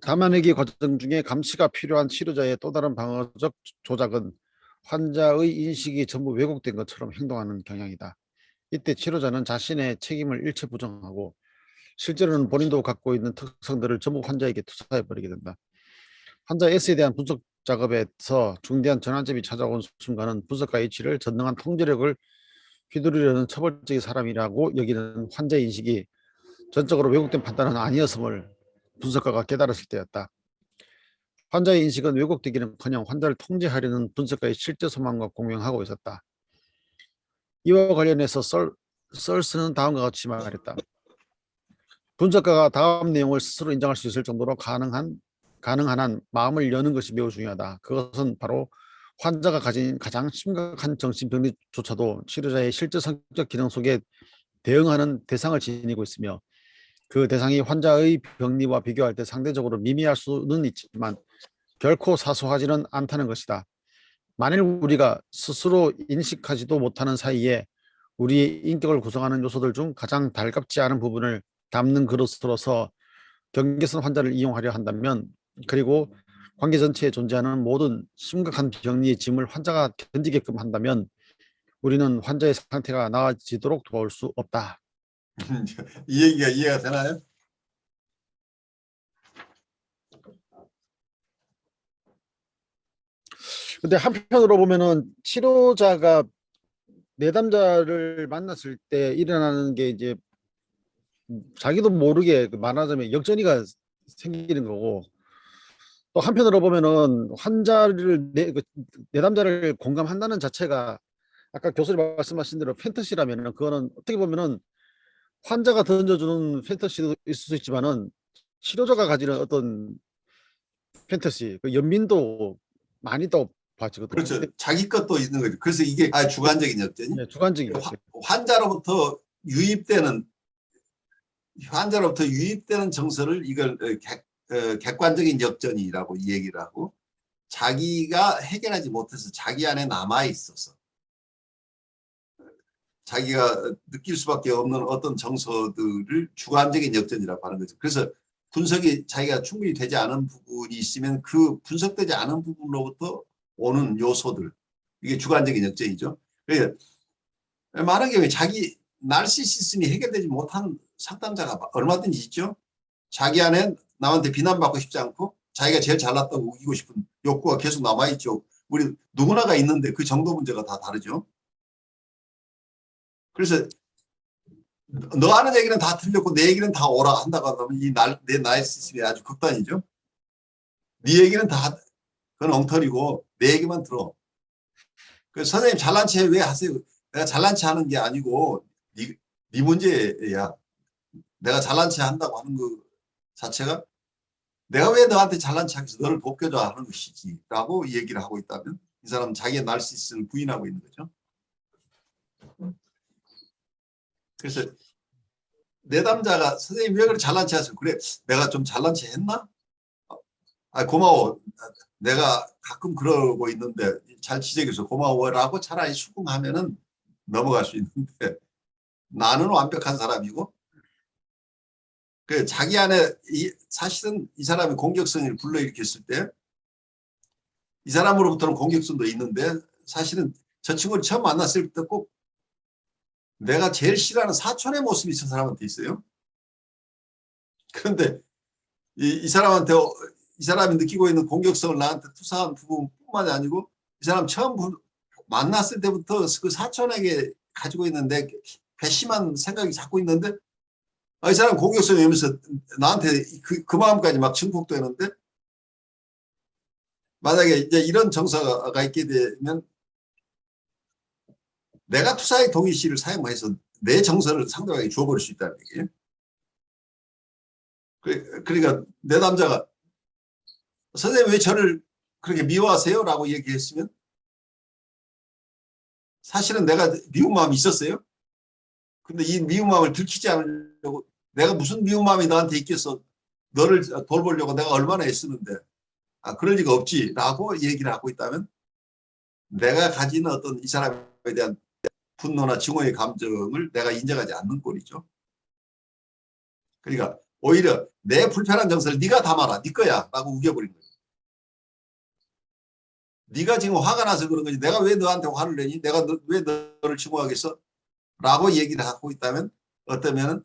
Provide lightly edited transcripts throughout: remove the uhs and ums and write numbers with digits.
감염기 과정 중에 감시가 필요한 치료자의 또 다른 방어적 조작은 환자의 인식이 전부 왜곡된 것처럼 행동하는 경향이다. 이때 치료자는 자신의 책임을 일체 부정하고 실제로는 본인도 갖고 있는 특성들을 전부 환자에게 투사해버리게 된다. 환자 S에 대한 분석 작업에서 중대한 전환점이 찾아온 순간은 분석가 H를 전능한 통제력을 휘두르려는 처벌적인 사람이라고 여기는 환자의 인식이 전적으로 왜곡된 판단은 아니었음을 분석가가 깨달았을 때였다. 환자의 인식은 왜곡되기는커녕 환자를 통제하려는 분석가의 실제 소망과 공명하고 있었다. 이와 관련해서 썰스는 다음과 같이 말했다. 분석가가 다음 내용을 스스로 인정할 수 있을 정도로 가능한 한 마음을 여는 것이 매우 중요하다. 그것은 바로 환자가 가진 가장 심각한 정신병리조차도 치료자의 실제 성격 기능 속에 대응하는 대상을 지니고 있으며 그 대상이 환자의 병리와 비교할 때 상대적으로 미미할 수는 있지만 결코 사소하지는 않다는 것이다. 만일 우리가 스스로 인식하지도 못하는 사이에 우리의 인격을 구성하는 요소들 중 가장 달갑지 않은 부분을 담는 그릇으로서 경계선 환자를 이용하려 한다면, 그리고 관계 전체에 존재하는 모든 심각한 병리의 짐을 환자가 견디게끔 한다면 우리는 환자의 상태가 나아지도록 도울 수 없다. 이 얘기가 이해가 되나요? 근데 한편으로 보면은 치료자가 내담자를 만났을 때 일어나는 게 이제 자기도 모르게 말하자면 역전이가 생기는 거고, 또 한편으로 보면은 환자를 내담자를 공감한다는 자체가 아까 교수님 말씀하신 대로 판타시라면은 그거는 어떻게 보면은 환자가 던져주는 판타시도 있을 수 있지만은 치료자가 가지는 어떤 판타시, 그 연민도 많이 또 봐지거든요. 그렇죠. 자기 것도 있는 거죠. 그래서 이게 주관적인 역전이. 네, 주관적인 역전. 환자로부터 유입되는 정서를 이걸 객관적인 역전이라고 얘기를 하고, 자기가 해결하지 못해서 자기 안에 남아 있어서 자기가 느낄 수밖에 없는 어떤 정서들을 주관적인 역전이라고 하는 거죠. 그래서 분석이 자기가 충분히 되지 않은 부분이 있으면 그 분석되지 않은 부분으로부터 오는 요소들, 이게 주관적인 역전이죠. 그러니까 많은 경우에 자기 나르시시즘이 해결되지 못한 상담자가 얼마든지 있죠. 자기 안에 남한테 비난받고 싶지 않고 자기가 제일 잘났다고 우기고 싶은 욕구가 계속 남아있죠. 우리 누구나가 있는데 그 정도 문제가 다 다르죠. 그래서 너 하는 얘기는 다 틀렸고 내 얘기는 다 오라 한다고 한다면 내 나르시즘이 아주 극단이죠. 네 얘기는 다 그건 엉터리고 내 얘기만 들어. 그래서 선생님 잘난 체 왜 하세요? 내가 잘난 체 하는 게 아니고 네 문제야. 내가 잘난 체 한다고 하는 거 자체가 내가 왜 너한테 잘난 체 하겠어? 너를 돕겨줘 하는 것이지 라고 얘기를 하고 있다면 이 사람은 자기의 나르시시즘을 부인하고 있는 거죠. 그래서 내담자가 선생님 왜 그렇게 잘난 체 하세요? 그래 내가 좀 잘난 체 했나? 고마워. 내가 가끔 그러고 있는데 잘 지적해서 고마워라고 차라리 수긍하면은 넘어갈 수 있는데, 나는 완벽한 사람이고 그 자기 안에 사실은 이 사람이 공격성을 불러일으켰을 때 이 사람으로부터는 공격성도 있는데 사실은 저 친구를 처음 만났을 때 꼭 내가 제일 싫어하는 사촌의 모습이 저 사람한테 있어요. 그런데 이 사람이 느끼고 있는 공격성을 나한테 투사한 부분뿐만이 아니고 이 사람 처음 만났을 때부터 그 사촌에게 가지고 있는 내 배심한 생각이 자꾸 있는데 이 사람 공격성이 오면서 나한테 그 마음까지 막 증폭되는데, 만약에 이제 이런 정서가 있게 되면 내가 투사의 동의시를 사용해서 내 정서를 상대방에게 줘버릴 수 있다는 얘기예요. 그러니까 내 남자가 선생님 왜 저를 그렇게 미워하세요? 라고 얘기했으면 사실은 내가 미운 마음이 있었어요. 근데 이 미운 마음을 들키지 않으려고 내가 무슨 미운 마음이 너한테 있겠어. 너를 돌보려고 내가 얼마나 애쓰는데. 그럴 리가 없지 라고 얘기를 하고 있다면 내가 가지는 어떤 이 사람에 대한 분노나 증오의 감정을 내가 인정하지 않는 꼴이죠. 그러니까 오히려 내 불편한 정서를 네가 담아라. 네 거야. 라고 우겨버린 거예요. 네가 지금 화가 나서 그런 거지. 내가 왜 너한테 화를 내니? 내가 왜 너를 증오하겠어? 라고 얘기를 하고 있다면 어떠면은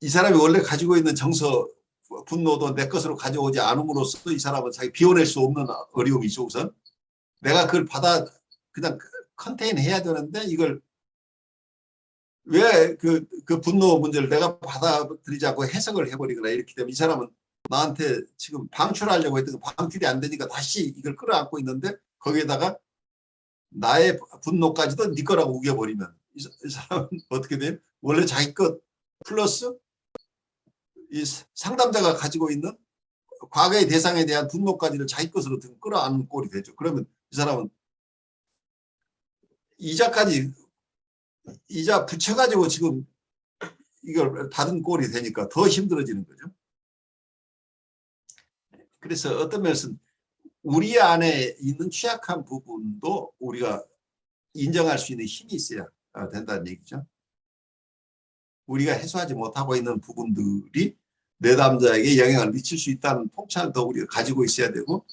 이 사람이 원래 가지고 있는 정서, 분노도 내 것으로 가져오지 않음으로써 이 사람은 자기 비워낼 수 없는 어려움이 있어 우선. 내가 그걸 그냥 컨테인 해야 되는데 이걸 왜 그 분노 문제를 내가 받아들이지 않고 해석을 해버리거나 이렇기 때문에 이 사람은 나한테 지금 방출하려고 했던 거 방출이 안 되니까 다시 이걸 끌어안고 있는데 거기에다가 나의 분노까지도 네 거라고 우겨버리면 이 사람은 어떻게 돼요? 원래 자기 것 플러스 이 상담자가 가지고 있는 과거의 대상에 대한 분노까지를 자기 것으로 끌어안는 꼴이 되죠. 그러면 이 사람은 이자 붙여가지고 지금 이걸 받은 꼴이 되니까 더 힘들어지는 거죠. 그래서 어떤 면에서는 우리 안에 있는 취약한 부분도 우리가 인정할 수 있는 힘이 있어야 된다는 얘기죠. 우리가 해소하지 못하고 있는 부분들이 내담자에게 영향을 미칠 수 있다는 통찰도 우리가 가지고 있어야 되고,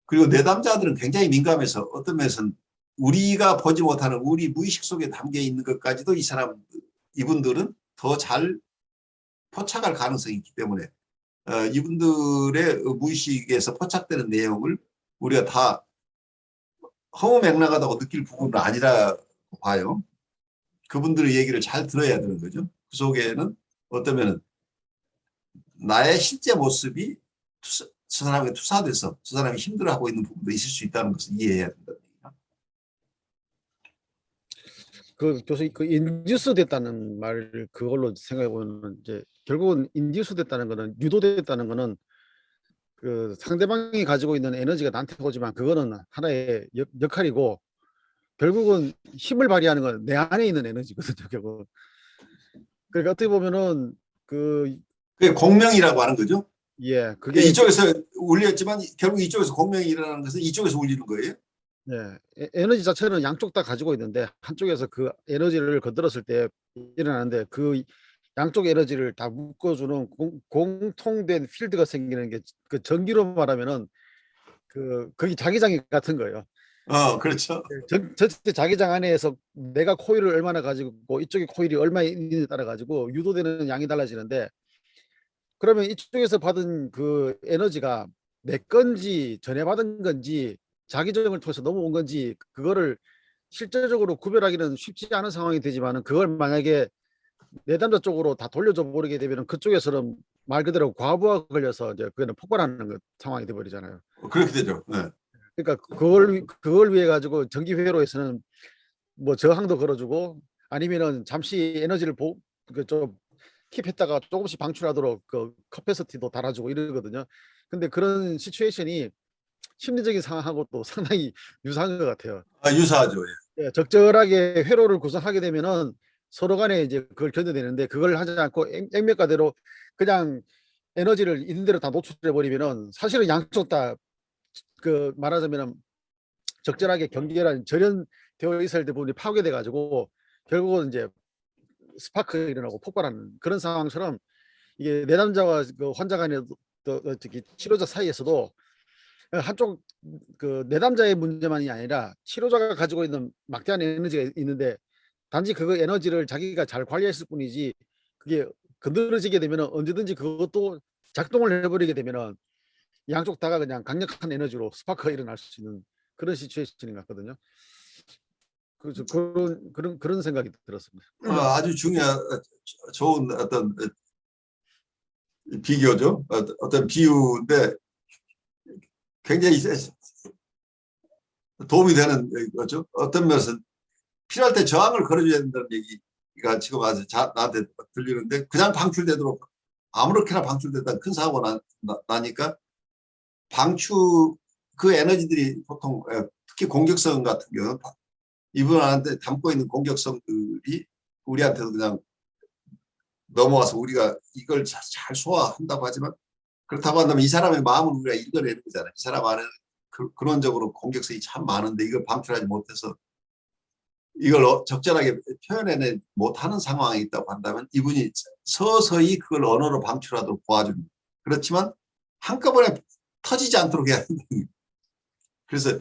그리고 내담자들은 굉장히 민감해서 어떤 면에서는 우리가 보지 못하는 우리 무의식 속에 담겨 있는 것까지도 이분들은 더 잘 포착할 가능성이 있기 때문에 이분들의 무의식에서 포착되는 내용을 우리가 다 허무맹랑하다고 느낄 부분은 아니라고 봐요. 그분들의 얘기를 잘 들어야 되는 거죠. 그 속에는 어쩌면 나의 실제 모습이 저 사람에게 투사돼서 저 사람이 힘들어하고 있는 부분도 있을 수 있다는 것을 이해해야 된다. 그 교수님 그 인듀스 됐다는 말 그걸로 생각해 보면 이제 결국은 인듀스 됐다는 거는 유도됐다는 거는 그 상대방이 가지고 있는 에너지가 나한테 오지만 그거는 하나의 역할이고 결국은 힘을 발휘하는 건 내 안에 있는 에너지거든요. 결국 그러니까 어떻게 보면은 그게 공명이라고 하는 거죠. 그게 이쪽에서 울렸지만 결국 이쪽에서 공명이 일어나는 것은 이쪽에서 울리는 거예요. 에너지 자체는 양쪽 다 가지고 있는데 한쪽에서 그 에너지를 건드렸을 때 일어나는데 그 양쪽 에너지를 다 묶어주는 공통된 필드가 생기는 게 그 전기로 말하면은 거기 자기장 같은 거예요. 그렇죠. 전체 자기장 안에서 내가 코일을 얼마나 가지고 있고 이쪽에 코일이 얼마 있느냐에 따라 가지고 유도되는 양이 달라지는데, 그러면 이쪽에서 받은 그 에너지가 내 건지 전해받은 건지 자기정을 통해서 넘어온 건지 그거를 실제적으로 구별하기는 쉽지 않은 상황이 되지만은 그걸 만약에 내담자 쪽으로 다 돌려줘 버리게 되면 그쪽에서는 말 그대로 과부하 걸려서 이제 그거는 폭발하는 상황이 돼 버리잖아요. 그렇게 되죠. 네. 그러니까 그걸 위해 가지고 전기 회로에서는 뭐 저항도 걸어주고 아니면은 잠시 에너지를 좀 킵했다가 조금씩 방출하도록 그 커패시티도 달아주고 이러거든요. 근데 그런 시츄에이션이 심리적인 상황하고 또 상당히 유사한 것 같아요. 유사하죠. 예, 적절하게 회로를 구성하게 되면은 서로 간에 이제 그걸 견뎌내는데 그걸 하지 않고 액면가대로 그냥 에너지를 있는 대로 다 노출해 버리면은 사실은 양쪽 다 그 말하자면은 적절하게 경계란 절연되어 있어야 될 부분이 파괴돼 가지고 결국은 이제 스파크 일어나고 폭발하는 그런 상황처럼 이게 내담자와 그 환자 간의 특히 치료자 사이에서도 한쪽 그 내담자의 문제만이 아니라 치료자가 가지고 있는 막대한 에너지가 있는데 단지 그 에너지를 자기가 잘 관리했을 뿐이지 그게 건드려지게 되면 언제든지 그것도 작동을 해버리게 되면 양쪽 다가 그냥 강력한 에너지로 스파크가 일어날 수 있는 그런 시츄에이션인 것 같거든요. 그래서 그런 생각이 들었습니다. 아주 좋은 어떤 비교죠. 어떤 비유인데 굉장히 도움이 되는 거죠. 어떤 면에서 필요할 때 저항을 걸어줘야 된다는 얘기가 지금 아주 나한테 들리는데 그냥 방출되도록 아무렇게나 방출됐다 큰 사고 나니까 그 에너지들이 보통 특히 공격성 같은 경우는 이분한테 담고 있는 공격성들이 우리한테도 그냥 넘어와서 우리가 이걸 잘 소화한다고 하지만 그렇다고 한다면 이 사람의 마음을 우리가 읽어내는 거잖아요. 이 사람 안에 근원적으로 공격성이 참 많은데 이걸 방출하지 못해서 이걸 적절하게 표현해내 못하는 상황이 있다고 한다면 이분이 서서히 그걸 언어로 방출하도록 도와줍니다. 그렇지만 한꺼번에 터지지 않도록 해야 된다. 그래서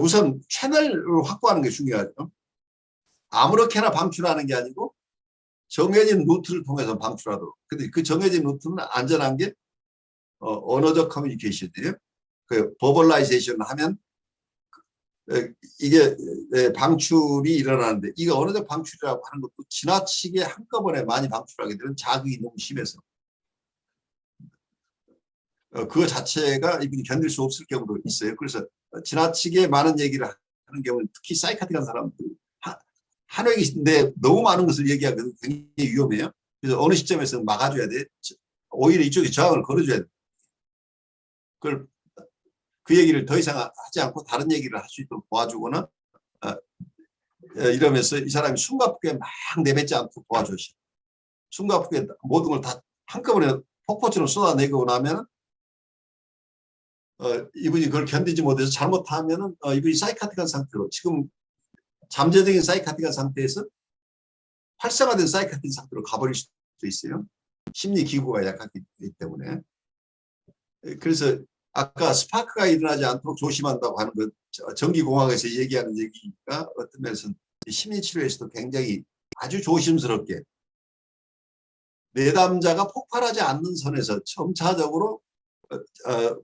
우선 채널을 확보하는 게 중요하죠. 아무렇게나 방출하는 게 아니고 정해진 루트를 통해서 방출하도록. 근데 그 정해진 루트는 안전한 게 언어적 커뮤니케이션이에요. 그 버벌라이제이션 하면 이게 방출이 일어나는데, 이거 언어적 방출이라고 하는 것도 지나치게 한꺼번에 많이 방출하게 되면 자극이 너무 심해서 그거 자체가 이분이 견딜 수 없을 경우도 있어요. 그래서 지나치게 많은 얘기를 하는 경우는 특히 사이카틱한 사람들, 한 획인데 너무 많은 것을 얘기하면 굉장히 위험해요. 그래서 어느 시점에서 막아줘야 돼. 오히려 이쪽에 저항을 걸어줘야 돼. 그걸 그 얘기를 더 이상 하지 않고 다른 얘기를 할 수 있도록 도와주거나 이러면서 이 사람이 숨가쁘게 막 내뱉지 않고 도와줘요. 숨가쁘게 모든 걸 다 한꺼번에 폭포처럼 쏟아내고 나면 이분이 그걸 견디지 못해서 잘못하면은 이분이 사이카틱한 상태로, 지금 잠재적인 사이카틱한 상태에서 활성화된 사이카틱 상태로 가버릴 수도 있어요. 심리 기구가 약하기 때문에. 그래서 아까 스파크가 일어나지 않도록 조심한다고 하는 것, 전기공학에서 얘기하는 얘기가 어떤 면에서는 심리치료에서도 굉장히 아주 조심스럽게 내담자가 폭발하지 않는 선에서 점차적으로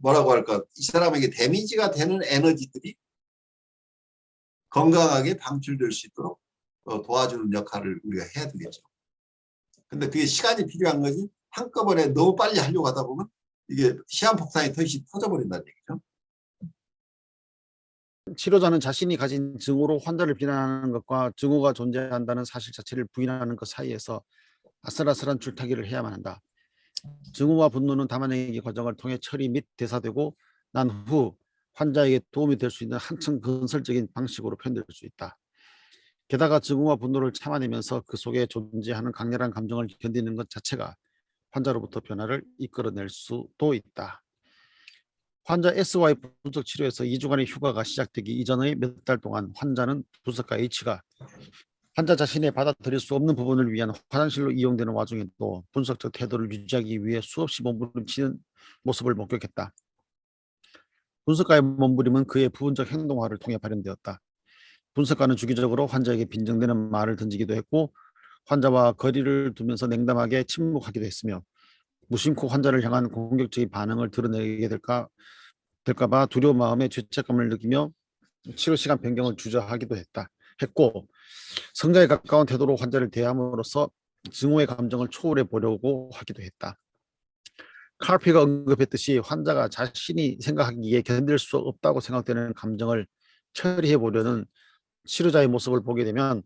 뭐라고 할까, 이 사람에게 데미지가 되는 에너지들이 건강하게 방출될 수 있도록 도와주는 역할을 우리가 해야 되겠죠. 근데 그게 시간이 필요한 거지 한꺼번에 너무 빨리 하려고 하다 보면 이게 시한폭탄이 터져버린다는 얘기죠. 치료자는 자신이 가진 증오로 환자를 비난하는 것과 증오가 존재한다는 사실 자체를 부인하는 것 사이에서 아슬아슬한 줄타기를 해야만 한다. 증오와 분노는 담아내기 과정을 통해 처리 및 대사되고 난 후 환자에게 도움이 될 수 있는 한층 건설적인 방식으로 표현될 수 있다. 게다가 증오와 분노를 참아내면서 그 속에 존재하는 강렬한 감정을 견디는 것 자체가 환자로부터 변화를 이끌어낼 수도 있다. 환자 S와의 분석 치료에서 2주간의 휴가가 시작되기 이전의 몇 달 동안 환자는 분석가 H가 환자 자신의 받아들일 수 없는 부분을 위한 화장실로 이용되는 와중에도 분석적 태도를 유지하기 위해 수없이 몸부림치는 모습을 목격했다. 분석가의 몸부림은 그의 부분적 행동화를 통해 발현되었다. 분석가는 주기적으로 환자에게 빈정되는 말을 던지기도 했고 환자와 거리를 두면서 냉담하게 침묵하기도 했으며 무심코 환자를 향한 공격적인 반응을 드러내게 될까봐 두려운 마음에 죄책감을 느끼며 치료 시간 변경을 주저하기도 했고 성자에 가까운 태도로 환자를 대함으로써 증오의 감정을 초월해 보려고 하기도 했다. 카르피가 언급했듯이 환자가 자신이 생각하기에 견딜 수 없다고 생각되는 감정을 처리해 보려는 치료자의 모습을 보게 되면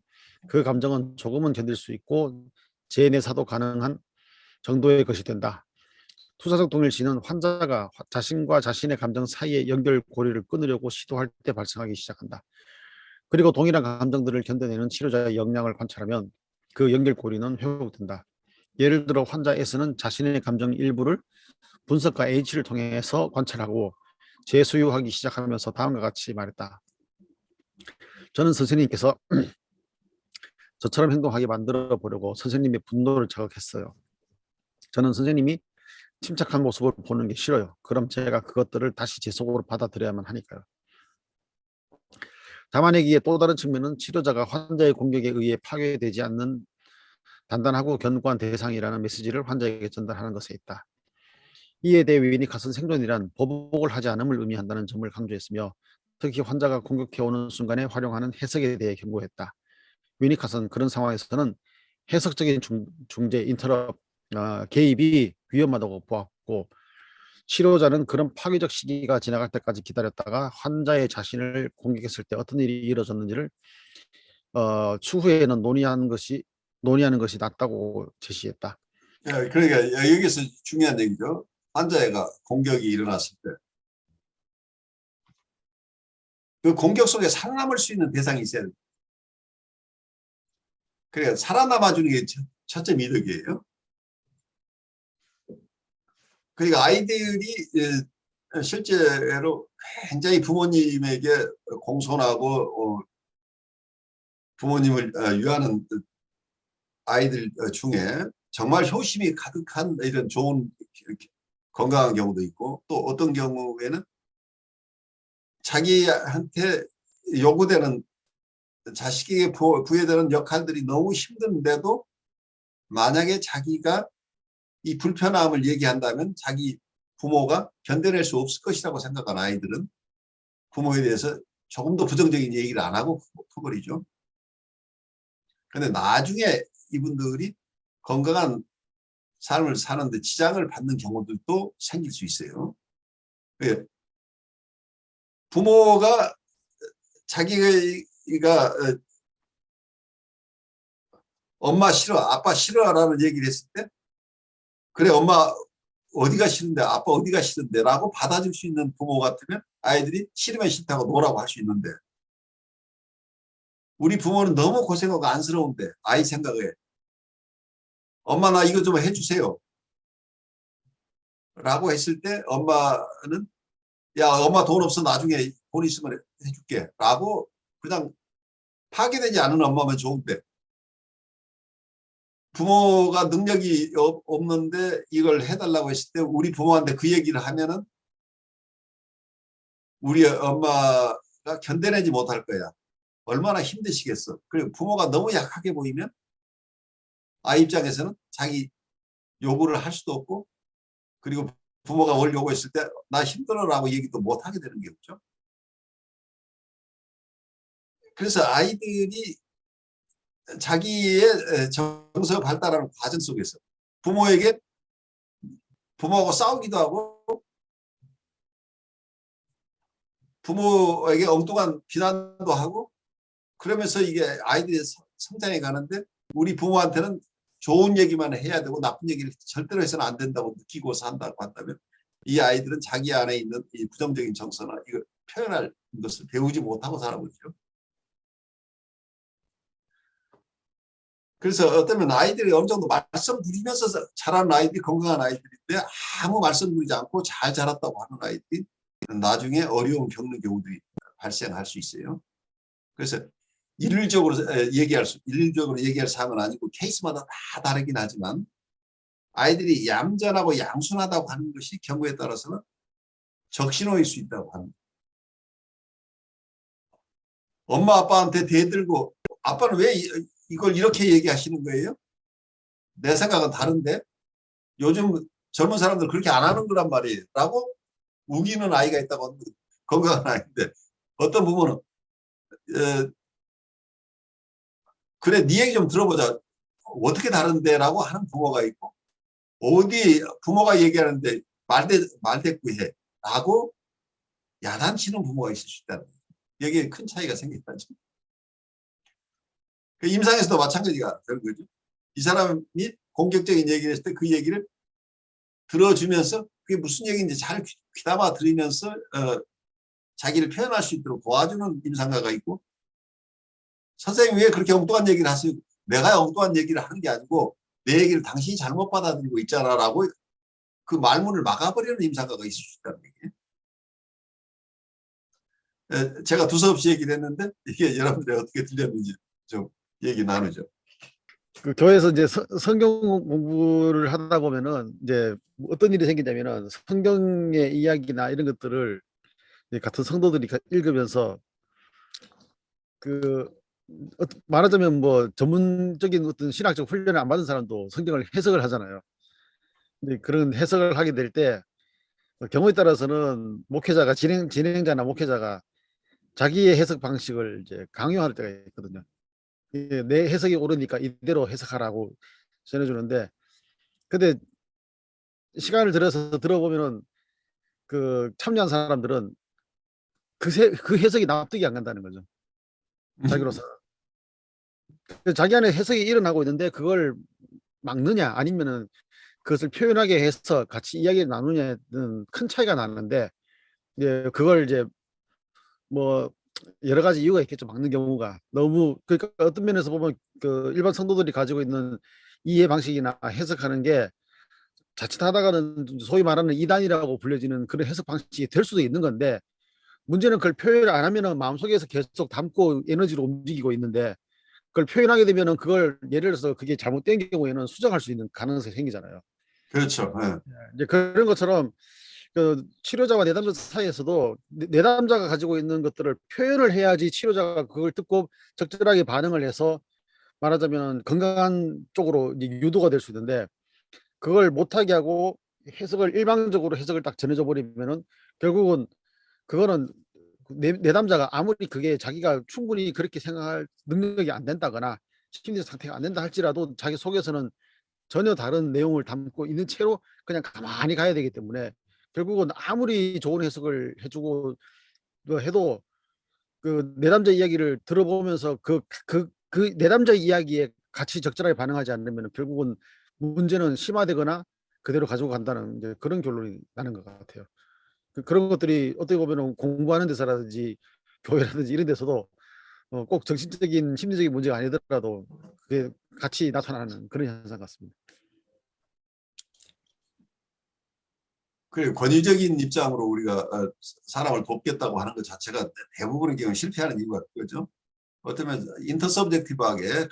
그 감정은 조금은 견딜 수 있고 재내사도 가능한 정도의 것이 된다. 투사적 동일시는 환자가 자신과 자신의 감정 사이의 연결고리를 끊으려고 시도할 때 발생하기 시작한다. 그리고 동일한 감정들을 견뎌내는 치료자의 역량을 관찰하면 그 연결고리는 회복된다. 예를 들어 환자 S는 자신의 감정 일부를 분석가 H를 통해서 관찰하고 재소유하기 시작하면서 다음과 같이 말했다. 저는 선생님께서 저처럼 행동하게 만들어 보려고 선생님의 분노를 자극했어요. 저는 선생님이 침착한 모습을 보는 게 싫어요. 그럼 제가 그것들을 다시 제 속으로 받아들여야만 하니까요. 담아내기의 또 다른 측면은 치료자가 환자의 공격에 의해 파괴되지 않는 단단하고 견고한 대상이라는 메시지를 환자에게 전달하는 것에 있다. 이에 대해 위니캇은 생존이란 보복을 하지 않음을 의미한다는 점을 강조했으며 특히 환자가 공격해오는 순간에 활용하는 해석에 대해 경고했다. 위니캇은 그런 상황에서는 해석적인 중재, 인터럽, 개입이 위험하다고 보았고 치료자는 그런 파괴적 시기가 지나갈 때까지 기다렸다가 환자의 자신을 공격했을 때 어떤 일이 이루어졌는지를 추후에는 논의하는 것이 낫다고 제시했다. 그러니까 여기서 중요한 얘기죠. 환자가 공격이 일어났을 때 그 공격 속에 살아남을 수 있는 대상이 있어야 돼요. 그러니까 살아남아주는 게 첫째 미덕이에요. 그러니까 아이들이 실제로 굉장히 부모님에게 공손하고 부모님을 위하는 아이들 중에 정말 효심이 가득한 이런 좋은 건강한 경우도 있고, 또 어떤 경우에는 자기한테 요구되는 자식에게 부여되는 역할들이 너무 힘든데도 만약에 자기가 이 불편함을 얘기한다면 자기 부모가 견뎌낼 수 없을 것이라고 생각한 아이들은 부모에 대해서 조금 더 부정적인 얘기를 안 하고 커버리죠. 그런데 나중에 이분들이 건강한 삶을 사는데 지장을 받는 경우들도 생길 수 있어요. 부모가 자기가 엄마 싫어, 아빠 싫어라는 얘기를 했을 때, 그래 엄마 어디가 싫은데, 아빠 어디가 싫은데 라고 받아줄 수 있는 부모 같으면 아이들이 싫으면 싫다고 노라고 할 수 있는데, 우리 부모는 너무 고생하고 안쓰러운데 아이 생각에 엄마 나 이거 좀 해주세요 라고 했을 때 엄마는 야 엄마 돈 없어 나중에 돈 있으면 해줄게 라고 그냥 파괴되지 않은 엄마면 좋은데, 부모가 능력이 없는데 이걸 해달라고 했을 때 우리 부모한테 그 얘기를 하면은 우리 엄마가 견뎌내지 못할 거야. 얼마나 힘드시겠어. 그리고 부모가 너무 약하게 보이면 아이 입장에서는 자기 요구를 할 수도 없고, 그리고 부모가 뭘 요구했을 때 나 힘들어라고 얘기도 못 하게 되는 게 없죠. 그래서 아이들이 자기의 정서가 발달하는 과정 속에서 부모하고 싸우기도 하고 부모에게 엉뚱한 비난도 하고, 그러면서 이게 아이들이 성장해 가는데 우리 부모한테는 좋은 얘기만 해야 되고 나쁜 얘기를 절대로 해서는 안 된다고 느끼고 산다고 한다면 이 아이들은 자기 안에 있는 이 부정적인 정서나 이걸 표현할 것을 배우지 못하고 살아오죠. 그래서 어쩌면 아이들이 어느 정도 말썽 부리면서 자라는 아이들이 건강한 아이들인데 아무 말썽 부리지 않고 잘 자랐다고 하는 아이들이 나중에 어려움 겪는 경우들이 발생할 수 있어요. 그래서 일률적으로 얘기할 사항은 아니고 케이스마다 다 다르긴 하지만 아이들이 얌전하고 양순하다고 하는 것이 경우에 따라서는 적신호일 수 있다고 합니다. 엄마 아빠한테 대들고 아빠는 왜 이걸 이렇게 얘기하시는 거예요? 내 생각은 다른데 요즘 젊은 사람들 그렇게 안 하는 거란 말이에요 라고 우기는 아이가 있다고 합니다. 건강한 아이인데 어떤 부모는 그래 네 얘기 좀 들어보자 어떻게 다른데 라고 하는 부모가 있고, 어디 부모가 얘기하는데 말대꾸해 라고 야단치는 부모가 있을 수 있다는 거예요. 여기에 큰 차이가 생긴다죠. 그 임상에서도 마찬가지가 되는 거죠. 이 사람이 공격적인 얘기를 했을 때 그 얘기를 들어주면서 그게 무슨 얘기인지 잘 귀담아 들으면서 자기를 표현할 수 있도록 도와주는 임상가가 있고, 선생님 왜 그렇게 엉뚱한 얘기를 하세요? 내가 엉뚱한 얘기를 하는 게 아니고 내 얘기를 당신이 잘못 받아들이고 있잖아 라고 그 말문을 막아버리는 임상가가 있을 수 있다는 얘기예요. 제가 두서없이 얘기를 했는데 이게 여러분들이 어떻게 들렸는지 좀 얘기 나누죠. 그 교회에서 이제 성경 공부를 하다 보면은 이제 어떤 일이 생기냐면은 성경의 이야기나 이런 것들을 같은 성도들이 읽으면서 그 말하자면 뭐 전문적인 어떤 신학적 훈련을 안 받은 사람도 성경을 해석을 하잖아요. 근데 그런 해석을 하게 될 때 경우에 따라서는 목회자가 진행자나 목회자가 자기의 해석 방식을 이제 강요할 때가 있거든요. 내 해석이 옳으니까 이대로 해석하라고 전해주는데, 근데 시간을 들여서 들어보면은 그 참여한 사람들은 그 해석이 납득이 안 간다는 거죠. 자기로서. 자기 안에 해석이 일어나고 있는데 그걸 막느냐 아니면은 그것을 표현하게 해서 같이 이야기를 나누냐는 큰 차이가 나는데, 이제 그걸 이제 뭐 여러 가지 이유가 있겠죠. 막는 경우가 너무, 그러니까 어떤 면에서 보면 그 일반 성도들이 가지고 있는 이해 방식이나 해석하는 게 자칫하다가는 소위 말하는 이단이라고 불려지는 그런 해석 방식이 될 수도 있는 건데, 문제는 그걸 표현을 안 하면은 마음속에서 계속 담고 에너지로 움직이고 있는데, 그걸 표현하게 되면은 그걸 예를 들어서 그게 잘못된 경우에는 수정할 수 있는 가능성이 생기잖아요. 그렇죠. 예. 이제 그런 것처럼 그 치료자와 내담자 사이에서도 내담자가 가지고 있는 것들을 표현을 해야지 치료자가 그걸 듣고 적절하게 반응을 해서 말하자면 건강한 쪽으로 유도가 될 수 있는데, 그걸 못하게 하고 해석을 일방적으로 해석을 딱 전해져 버리면은 결국은 그거는 내담자가 아무리 그게 자기가 충분히 그렇게 생각할 능력이 안 된다거나 심리적 상태가 안 된다 할지라도 자기 속에서는 전혀 다른 내용을 담고 있는 채로 그냥 가만히 가야 되기 때문에, 결국은 아무리 좋은 해석을 해주고 해도 그 내담자 이야기를 들어보면서 그 내담자 이야기에 같이 적절하게 반응하지 않으면 결국은 문제는 심화되거나 그대로 가지고 간다는 이제 그런 결론이 나는 것 같아요. 그런 것들이 어떻게 보면 공부하는 데서라든지 교회라든지 이런 데서도 꼭 정신적인 심리적인 문제가 아니더라도 그게 같이 나타나는 그런 현상 같습니다. 그 권위적인 입장으로 우리가 사람을 돕겠다고 하는 것 자체가 대부분의 경우 실패하는 이유가 그거죠. 어쩌면 인터서브젝티브하게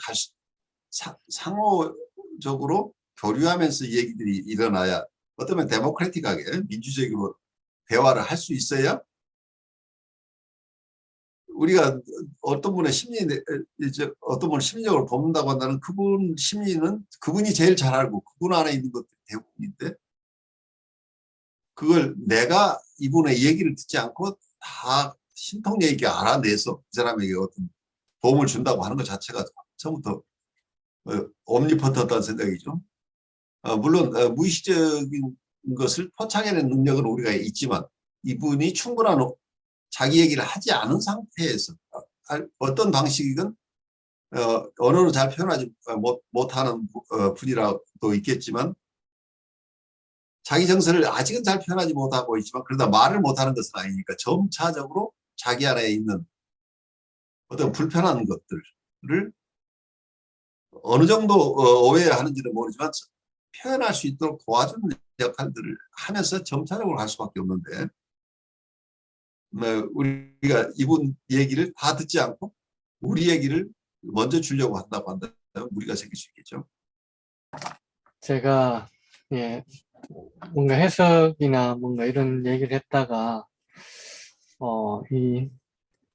상호적으로 교류하면서 얘기들이 일어나야, 어쩌면 데모크래틱하게 민주적으로 대화를 할 수 있어야 우리가 어떤 분의 이제 어떤 분을 심리적으로 돕는다고 한다는 그분 심리는 그분이 제일 잘 알고 그분 안에 있는 것들이 대부분인데, 그걸 내가 이분의 얘기를 듣지 않고 다 신통 얘기 알아내서 그 사람에게 어떤 도움을 준다고 하는 것 자체가 처음부터 옴니포턴트한 생각이죠. 물론 무의식적인 것을 포착해내는 능력은 우리가 있지만, 이분이 충분한 자기 얘기를 하지 않은 상태에서 어떤 방식이건 언어로 잘 표현하지 못하는 분이라도 있겠지만, 자기 정서를 아직은 잘 표현하지 못하고 있지만 그러다 말을 못하는 것은 아니니까 점차적으로 자기 안에 있는 어떤 불편한 것들을 어느 정도 오해하는지는 모르지만 표현할 수 있도록 도와주는 역할들을 하면서 점차적으로 할 수밖에 없는데, 우리가 이분 얘기를 다 듣지 않고 우리 얘기를 먼저 주려고 한다고 한다면 무리가 생길 수 있겠죠. 제가 예, 뭔가 해석이나 뭔가 이런 얘기를 했다가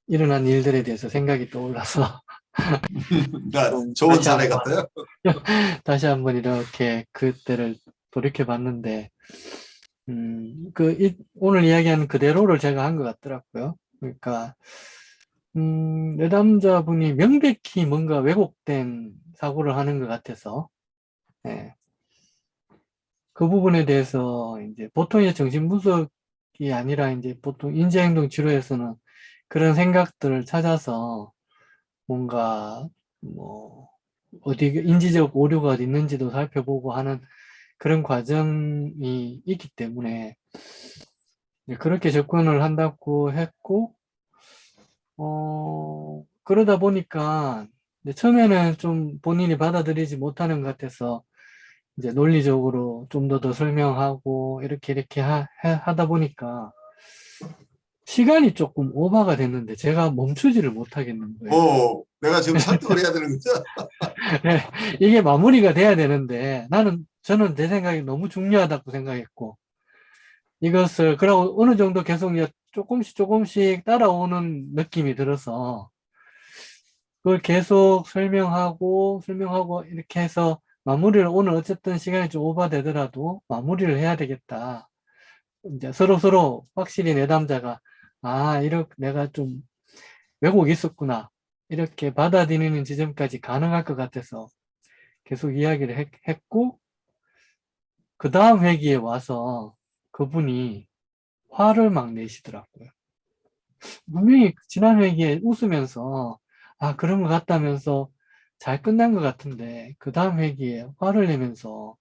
일어난 일들에 대해서 생각이 떠올라서 그러니까 좀 좋은 사례 같아요. 다시 한번 이렇게 그때를 돌이켜 봤는데, 오늘 이야기하는 그대로를 제가 한 것 같더라고요. 그러니까, 내담자분이 명백히 뭔가 왜곡된 사고를 하는 것 같아서, 예. 그 부분에 대해서 이제 보통의 정신분석이 아니라 이제 보통 인지행동 치료에서는 그런 생각들을 찾아서 뭔가 뭐 어디 인지적 오류가 어디 있는지도 살펴보고 하는 그런 과정이 있기 때문에 그렇게 접근을 한다고 했고, 그러다 보니까 이제 처음에는 좀 본인이 받아들이지 못하는 것 같아서 이제 논리적으로 좀 더 설명하고 이렇게 하다 보니까 시간이 조금 오버가 됐는데 제가 멈추지를 못하겠는 거예요. 내가 지금 설득을 해야 되는 거죠. 이게 마무리가 돼야 되는데 저는 제 생각이 너무 중요하다고 생각했고, 이것을 그러고 어느 정도 계속 이제 조금씩 따라오는 느낌이 들어서 그걸 계속 설명하고 이렇게 해서 마무리를, 오늘 어쨌든 시간이 좀 오버되더라도 마무리를 해야 되겠다. 이제 서로 확실히 내담자가 이렇게 내가 좀 왜곡이 있었구나, 이렇게 받아들이는 지점까지 가능할 것 같아서 계속 이야기를 했고, 그 다음 회기에 와서 그분이 화를 막 내시더라고요. 분명히 지난 회기에 웃으면서 그런 것 같다면서 잘 끝난 것 같은데, 그 다음 회기에 화를 내면서,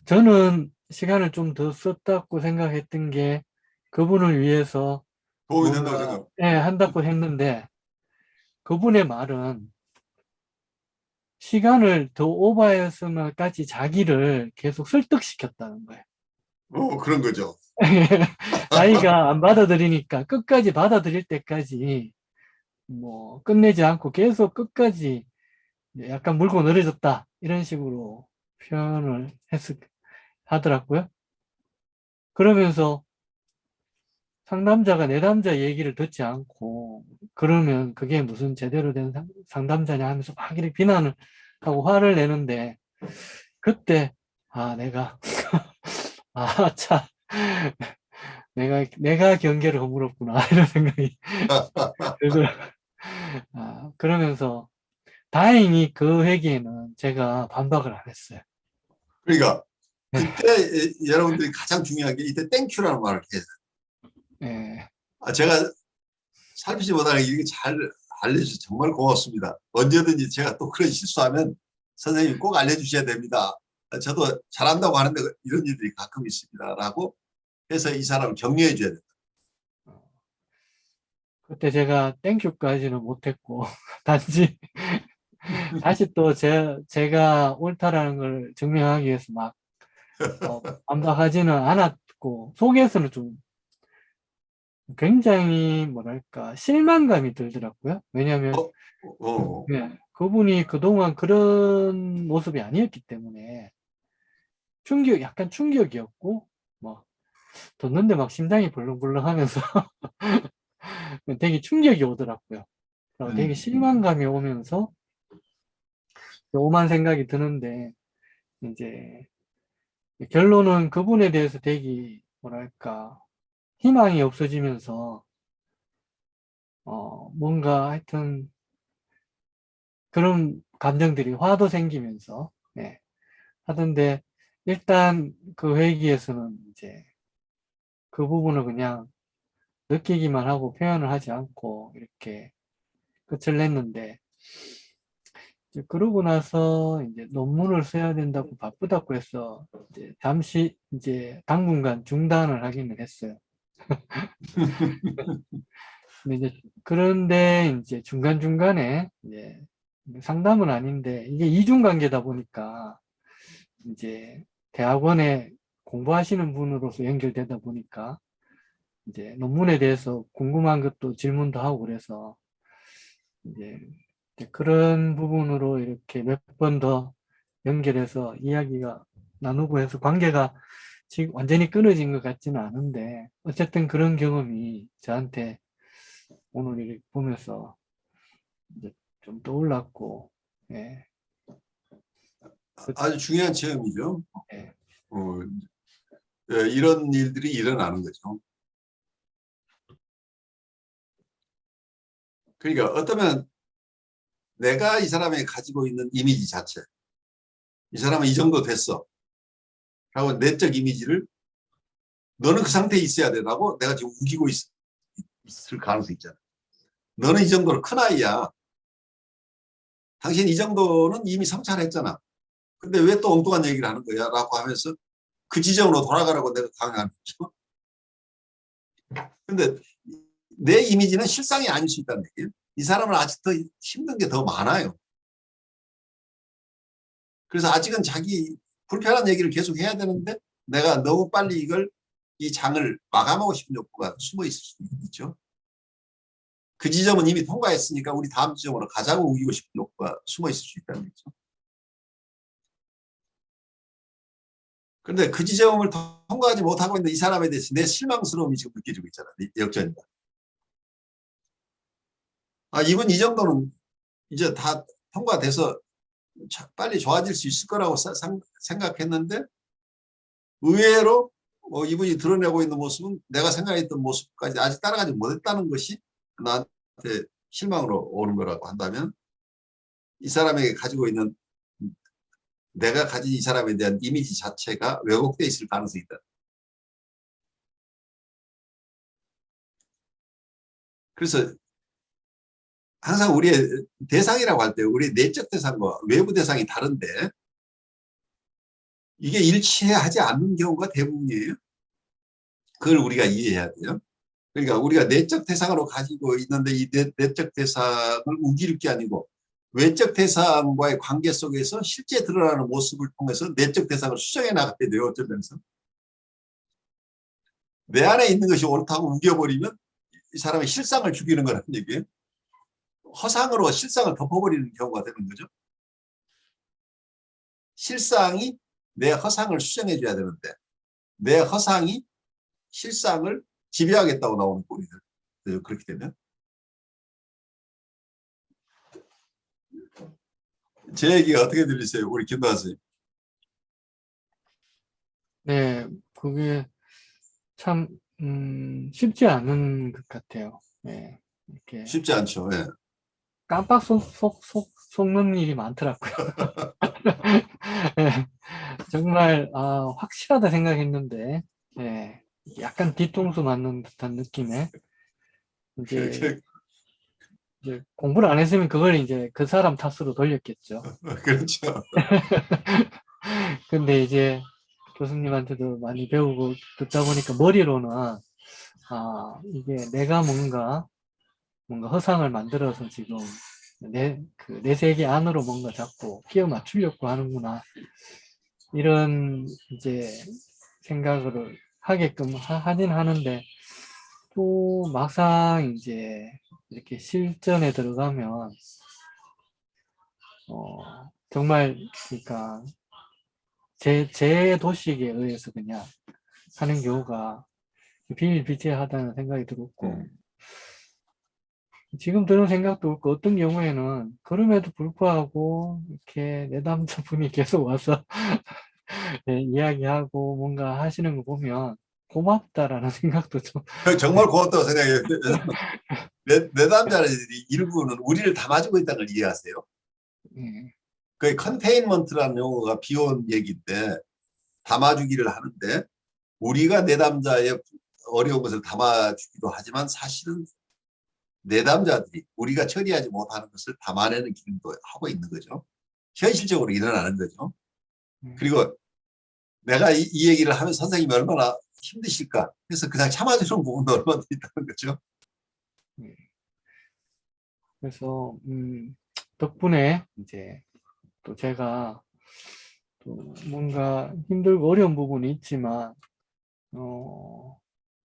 저는 시간을 좀 더 썼다고 생각했던 게 그분을 위해서 도움이 된다고 뭔가 생각. 한다고 했는데, 그분의 말은 시간을 더 오버했으면까지 자기를 계속 설득시켰다는 거예요. 그런 거죠. 자기가 안 받아들이니까 끝까지 받아들일 때까지 뭐 끝내지 않고 계속 끝까지 약간 물고 늘어졌다 이런 식으로 표현을 하더라고요. 그러면서 상담자가 내담자 얘기를 듣지 않고 그러면 그게 무슨 제대로 된 상담자냐 하면서 막 이렇게 비난을 하고 화를 내는데 그때 내가 참 내가 경계를 허물었구나 이런 생각이 들더라고요. 그러면서 다행히 그 회기에는 제가 반박을 안 했어요. 그러니까 그때 여러분들이 가장 중요한 게 이때 땡큐라는 말을 해야 돼요. 예. 제가 살피지 못하는 이렇게 잘 알려주셔서 정말 고맙습니다. 언제든지 제가 또 그런 실수하면 선생님이 꼭 알려주셔야 됩니다. 저도 잘한다고 하는데 이런 일들이 가끔 있습니다. 라고 해서 이 사람을 격려해 줘야 돼요. 그때 제가 땡큐까지는 못했고 단지 다시 또 제가 옳다라는 걸 증명하기 위해서 막 반박하지는 않았고 속에서는 좀 굉장히 뭐랄까 실망감이 들더라고요. 왜냐하면 그분이 그동안 그런 모습이 아니었기 때문에 약간 충격이었고 막 듣는데 막 심장이 벌렁벌렁 하면서 되게 충격이 오더라고요. 되게 실망감이 오면서 오만 생각이 드는데 이제 결론은 그분에 대해서 되게 뭐랄까 희망이 없어지면서 뭔가 하여튼 그런 감정들이 화도 생기면서 하던데 일단 그 회기에서는 이제 그 부분을 그냥 느끼기만 하고 표현을 하지 않고 이렇게 끝을 냈는데 이제 그러고 나서 이제 논문을 써야 된다고 바쁘다고 해서 이제 잠시 이제 당분간 중단을 하기는 했어요. 그런데 이제 중간중간에 이제 상담은 아닌데 이게 이중관계다 보니까 이제 대학원에 공부하시는 분으로서 연결되다 보니까 이제 논문에 대해서 궁금한 것도 질문도 하고 그래서 이제 그런 부분으로 이렇게 몇 번 더 연결해서 이야기가 나누고 해서 관계가 지금 완전히 끊어진 것 같지는 않은데 어쨌든 그런 경험이 저한테 오늘 이렇게 보면서 이제 좀 떠올랐고 예. 아주 중요한 체험이죠. 예. 이런 일들이 일어나는 거죠. 그러니까 어쩌면 내가 이 사람이 가지고 있는 이미지 자체, 이 사람은 이 정도 됐어 하고 내적 이미지를 너는 그 상태에 있어야 되라고 내가 지금 우기고 있을 가능성이 있잖아. 너는 이 정도로 큰 아이야. 당신 이 정도는 이미 성찰했잖아. 근데 왜 또 엉뚱한 얘기를 하는 거야? 라고 하면서 그 지점으로 돌아가라고 내가 강요하는 거죠. 근데 내 이미지는 실상이 아닐 수 있다는 얘기예요. 이 사람은 아직 더 힘든 게 더 많아요. 그래서 아직은 자기 불편한 얘기를 계속 해야 되는데 내가 너무 빨리 이 장을 마감하고 싶은 욕구가 숨어 있을 수 있죠. 그 지점은 이미 통과했으니까 우리 다음 지점으로 가자고 우기고 싶은 욕구가 숨어 있을 수 있다는 거죠. 그런데 그 지점을 통과하지 못하고 있는 이 사람에 대해서 내 실망스러움이 지금 느껴지고 있잖아. 역전이다. 이분 이 정도는 이제 다 통과돼서 빨리 좋아질 수 있을 거라고 생각했는데 의외로 이분이 드러내고 있는 모습은 내가 생각했던 모습까지 아직 따라가지 못했다는 것이 나한테 실망으로 오는 거라고 한다면 이 사람에게 가지고 있는 내가 가진 이 사람에 대한 이미지 자체가 왜곡되어 있을 가능성이 있다. 그래서 항상 우리의 대상이라고 할 때 우리 내적 대상과 외부 대상이 다른데 이게 일치하지 않는 경우가 대부분이에요. 그걸 우리가 이해해야 돼요. 그러니까 우리가 내적 대상으로 가지고 있는데 이 내적 대상을 우길 게 아니고 외적 대상과의 관계 속에서 실제 드러나는 모습을 통해서 내적 대상을 수정해 나가야 돼요. 어떤 면에서. 내 안에 있는 것이 옳다고 우겨버리면 이 사람의 실상을 죽이는 거라는 얘기예요. 허상으로 실상을 덮어버리는 경우가 되는 거죠. 실상이 내 허상을 수정해 줘야 되는데 내 허상이 실상을 지배하겠다고 나오는 꼴이 돼요. 그렇게 되면. 제 얘기가 어떻게 들리세요? 우리 김도환 선생님. 네, 그게 참 쉽지 않은 것 같아요. 네, 이렇게 쉽지 않죠. 예. 깜빡 속는 일이 많더라고요. 네, 정말 확실하다 생각했는데 네, 약간 뒤통수 맞는 듯한 느낌에 이제 공부를 안 했으면 그걸 이제 그 사람 탓으로 돌렸겠죠. 그렇죠. 근데 이제 교수님한테도 많이 배우고 듣다 보니까 머리로는 이게 내가 뭔가 허상을 만들어서 지금 내 세계 안으로 뭔가 자꾸 끼워 맞추려고 하는구나. 이런 이제 생각을 하게끔 하긴 하는데 또 막상 이제 이렇게 실전에 들어가면 정말 그러니까 제 도식에 의해서 그냥 하는 경우가 비일비재하다는 생각이 들었고 지금 드는 생각도 그렇고 어떤 경우에는 그럼에도 불구하고 이렇게 내담자분이 계속 와서 네, 이야기하고 뭔가 하시는 거 보면 고맙다라는 생각도 좀 정말 고맙다고 생각해요. 내담자들이 일부는 우리를 담아주고 있다는 걸 이해하세요. 그 컨테인먼트라는 용어가 비온 얘기인데 담아주기를 하는데 우리가 내담자의 어려운 것을 담아주기도 하지만 사실은 내담자들이 우리가 처리하지 못하는 것을 담아내는 기능도 하고 있는 거죠. 현실적으로 일어나는 거죠. 그리고 내가 이 얘기를 하면 선생님이 얼마나 힘드실까 해서 그냥 참아주는 부분도 얼마나 있다는 거죠. 그래서 덕분에 이제 또 제가 또 뭔가 힘들고 어려운 부분이 있지만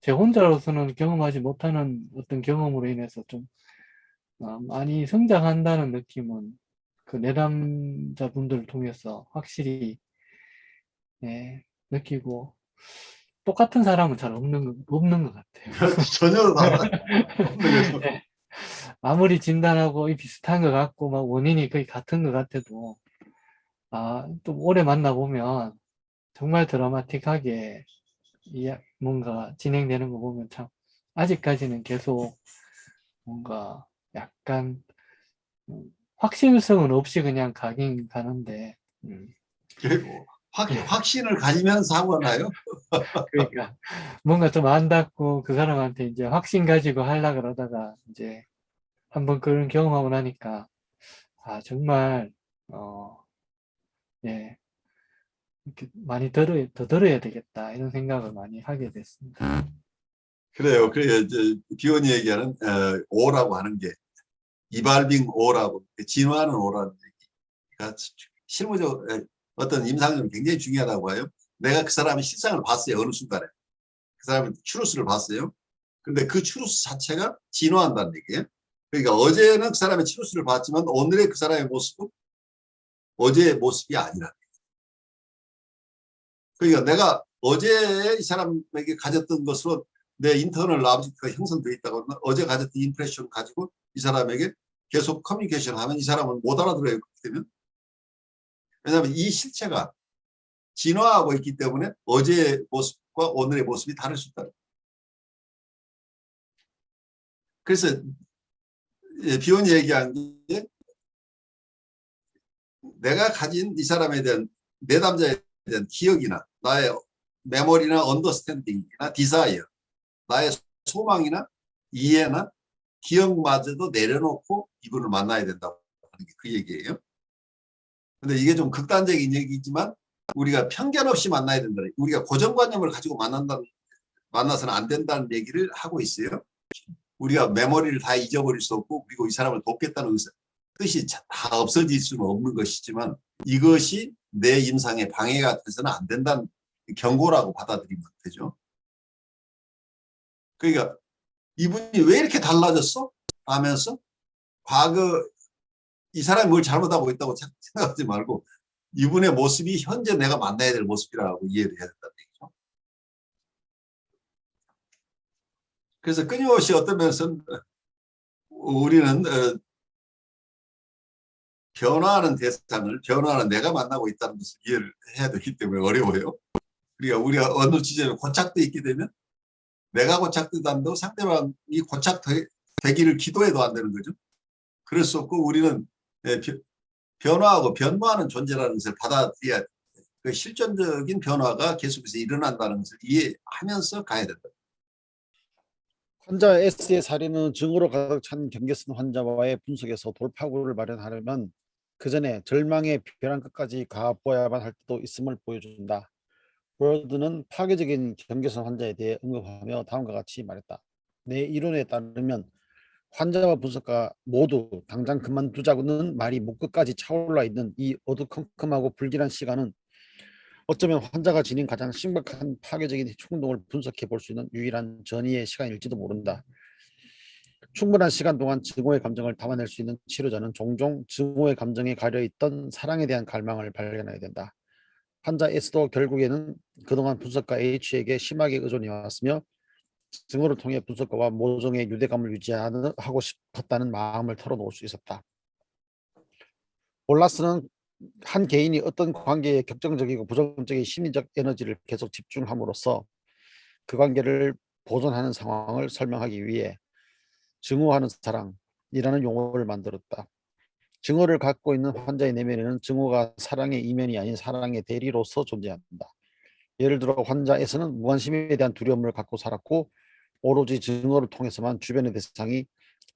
제 혼자로서는 경험하지 못하는 어떤 경험으로 인해서 좀 많이 성장한다는 느낌은 그 내담자분들을 통해서 확실히 느끼고 똑같은 사람은 잘 없는 것 같아요. 전혀 다 없는 거죠. 네. 아무리 진단하고 비슷한 것 같고 막 원인이 거의 같은 것 같아도 또 오래 만나보면 정말 드라마틱하게 뭔가 진행되는 거 보면 참 아직까지는 계속 뭔가 약간 확신성은 없이 그냥 가긴 가는데 그리고 확신을 가지면 사고가 나요. 그러니까 뭔가 좀 안 닿고 그 사람한테 이제 확신 가지고 하려고 그러다가 이제 한번 그런 경험하고 나니까 정말 예 이렇게 많이 더 들어야 되겠다 이런 생각을 많이 하게 됐습니다. 그래요. 그래 이제 비온이 얘기하는 오라고 하는 게 이발빙 오라고 진화하는 오라는 얘기가 실무적으로 어떤 임상적으로 굉장히 중요하다고 해요. 내가 그 사람의 실상을 봤어요. 어느 순간에 그 사람의 추루스를 봤어요. 근데 그 추루스 자체가 진화한다는 얘기예요. 그러니까 어제는 그 사람의 추루스를 봤지만 오늘의 그 사람의 모습은 어제의 모습이 아니라. 그러니까 내가 어제 이 사람에게 가졌던 것으로 내 인터널 오브젝트가 형성되어 있다고 하면 어제 가졌던 임프레션을 가지고 이 사람에게 계속 커뮤니케이션을 하면 이 사람은 못 알아들어요. 그렇게 되면. 왜냐하면 이 실체가 진화하고 있기 때문에 어제의 모습과 오늘의 모습이 다를 수 있다. 그래서 비온이 얘기한 게 내가 가진 이 사람에 대한 내담자에 대한 기억이나 나의 메모리나 언더스탠딩이나 디자이어 나의 소망이나 이해나 기억마저도 내려놓고 이분을 만나야 된다고 하는 게 그 얘기예요. 근데 이게 좀 극단적인 얘기지만 우리가 편견 없이 만나야 된다. 우리가 고정관념을 가지고 만나서는 안 된다는 얘기를 하고 있어요. 우리가 메모리를 다 잊어버릴 수 없고 그리고 이 사람을 돕겠다는 의사, 뜻이 다 없어질 수는 없는 것이지만 이것이 내 임상에 방해가 돼서는 안 된다는 경고라고 받아들이면 되죠. 그러니까 이분이 왜 이렇게 달라졌어? 하면서 과거 이 사람이 뭘 잘못하고 있다고 생각하지 말고 이분의 모습이 현재 내가 만나야 될 모습이라고 이해를 해야 된다는 얘기죠. 그래서 끊임없이 어떤 면에서는 우리는 변화하는 대상을, 변화하는 내가 만나고 있다는 것을 이해를 해야 되기 때문에 어려워요. 그러니까 우리가 어느 지점에 고착돼 있게 되면 내가 고착되도 안 되고 상대방이 고착되기를 기도해도 안 되는 거죠. 그럴 수 없고 우리는 변화하고 변모하는 존재라는 것을 받아들여야 그 실존적인 변화가 계속해서 일어난다는 것을 이해하면서 가야 된다. 환자 S의 사례는 증오로 가득 찬 경계선 환자와의 분석에서 돌파구를 마련하려면 그 전에 절망의 벼랑 끝까지 가보아야만 할 때도 있음을 보여준다. 브로드는 파괴적인 경계선 환자에 대해 언급하며 다음과 같이 말했다. 내 이론에 따르면 환자와 분석가 모두 당장 그만두자고는 말이 목끝까지 차올라 있는 이 어두컴컴하고 불길한 시간은 어쩌면 환자가 지닌 가장 심각한 파괴적인 충동을 분석해 볼 수 있는 유일한 전이의 시간일지도 모른다. 충분한 시간 동안 증오의 감정을 담아낼 수 있는 치료자는 종종 증오의 감정에 가려있던 사랑에 대한 갈망을 발견하게 된다. 환자 S도 결국에는 그동안 분석가 H에게 심하게 의존해 왔으며 증오를 통해 분석가와 모종의 유대감을 유지하고 싶었다는 마음을 털어놓을 수 있었다. 볼라스는 한 개인이 어떤 관계에 격정적이고 부정적인 심리적 에너지를 계속 집중함으로써 그 관계를 보존하는 상황을 설명하기 위해 증오하는 사랑이라는 용어를 만들었다. 증오를 갖고 있는 환자의 내면에는 증오가 사랑의 이면이 아닌 사랑의 대리로서 존재한다. 예를 들어 환자에서는 무관심에 대한 두려움을 갖고 살았고 오로지 증오를 통해서만 주변의 대상이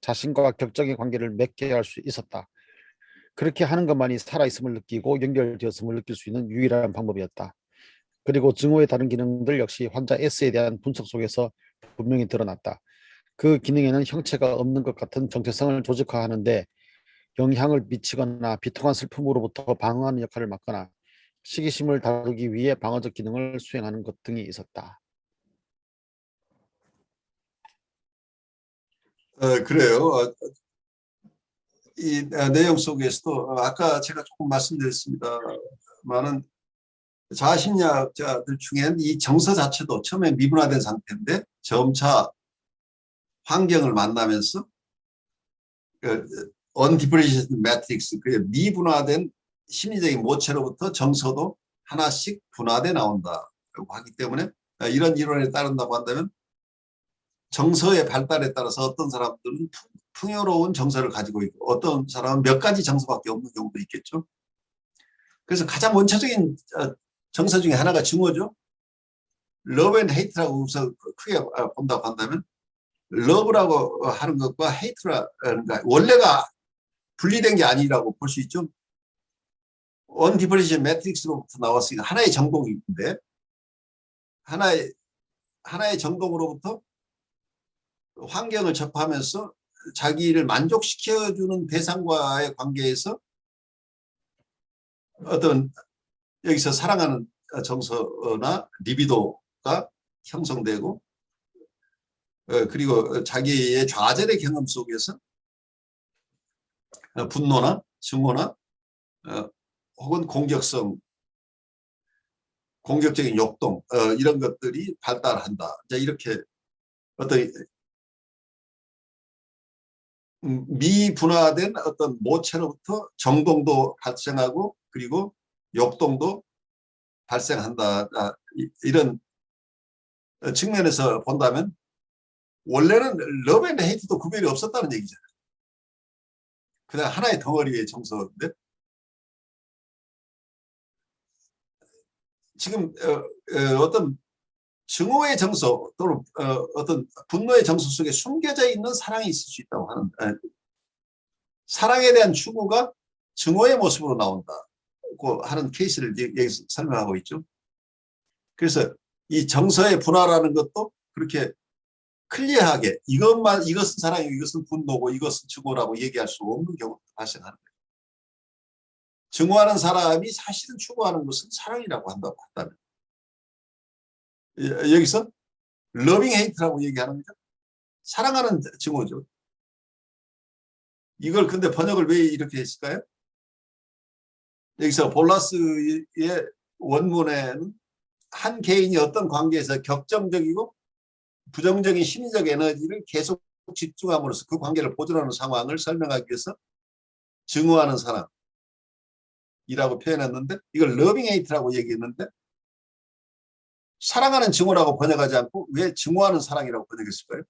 자신과 격정의 관계를 맺게 할 수 있었다. 그렇게 하는 것만이 살아있음을 느끼고 연결되었음을 느낄 수 있는 유일한 방법이었다. 그리고 증오의 다른 기능들 역시 환자 S에 대한 분석 속에서 분명히 드러났다. 그 기능에는 형체가 없는 것 같은 정체성을 조직화하는 데 영향을 미치거나 비통한 슬픔으로부터 방어하는 역할을 맡거나 시기심을 다루기 위해 방어적 기능을 수행하는 것 등이 있었다. 그래요. 이 내용 속에서도 아까 제가 조금 말씀드렸습니다만은 자아심리학자들 중에는 이 정서 자체도 처음에 미분화된 상태인데 점차 환경을 만나면서 언디프레시에이션 매트릭스, 그 미분화된 심리적인 모체로부터 정서도 하나씩 분화돼 나온다고 하기 때문에 이런 이론에 따른다고 한다면 정서의 발달에 따라서 어떤 사람들은 풍요로운 정서를 가지고 있고 어떤 사람은 몇 가지 정서밖에 없는 경우도 있겠죠. 그래서 가장 원초적인 정서 중에 하나가 증오죠. 러브 앤 헤이트라고 우선 크게 본다고 한다면 러브라고 하는 것과 헤이트라는 것 원래가 분리된 게 아니라고 볼 수 있죠. 언디퍼리션 매트릭스로부터 나왔으니까 하나의 정동인데 하나의 정동으로부터 환경을 접하면서 자기를 만족시켜주는 대상과의 관계에서 어떤 여기서 사랑하는 정서나 리비도가 형성되고 그리고 자기의 좌절의 경험 속에서 분노나 증오나 혹은 공격적인 욕동 이런 것들이 발달한다. 이렇게 어떤 미분화된 어떤 모체로부터 정동도 발생하고 그리고 욕동도 발생한다. 이런 측면에서 본다면 원래는 러브 앤 헤이트도 구별이 없었다는 얘기잖아요. 그냥 하나의 덩어리의 정서인데 지금 어떤 증오의 정서 또는 어떤 분노의 정서 속에 숨겨져 있는 사랑이 있을 수 있다고 하는 사랑에 대한 추구가 증오의 모습으로 나온다고 하는 케이스를 여기서 설명하고 있죠. 그래서 이 정서의 분화라는 것도 그렇게 클리어하게 이것은 사랑이고 이것은 분노고 이것은 증오라고 얘기할 수 없는 경우도 발생하는 거예요. 증오하는 사람이 사실은 추구하는 것은 사랑이라고 한다고 한다면 여기서 러빙 헤이트라고 얘기하는 거죠. 사랑하는 증오죠. 이걸 근데 번역을 왜 이렇게 했을까요? 여기서 볼라스의 원문에는 한 개인이 어떤 관계에서 격정적이고 부정적인 심리적 에너지를 계속 집중함으로써 그 관계를 보존하는 상황을 설명하기 위해서 증오하는 사람이라고 표현했는데 이걸 러빙 헤이트라고 얘기했는데 사랑하는 증오라고 번역하지 않고 왜 증오하는 사랑이라고 번역했을까요?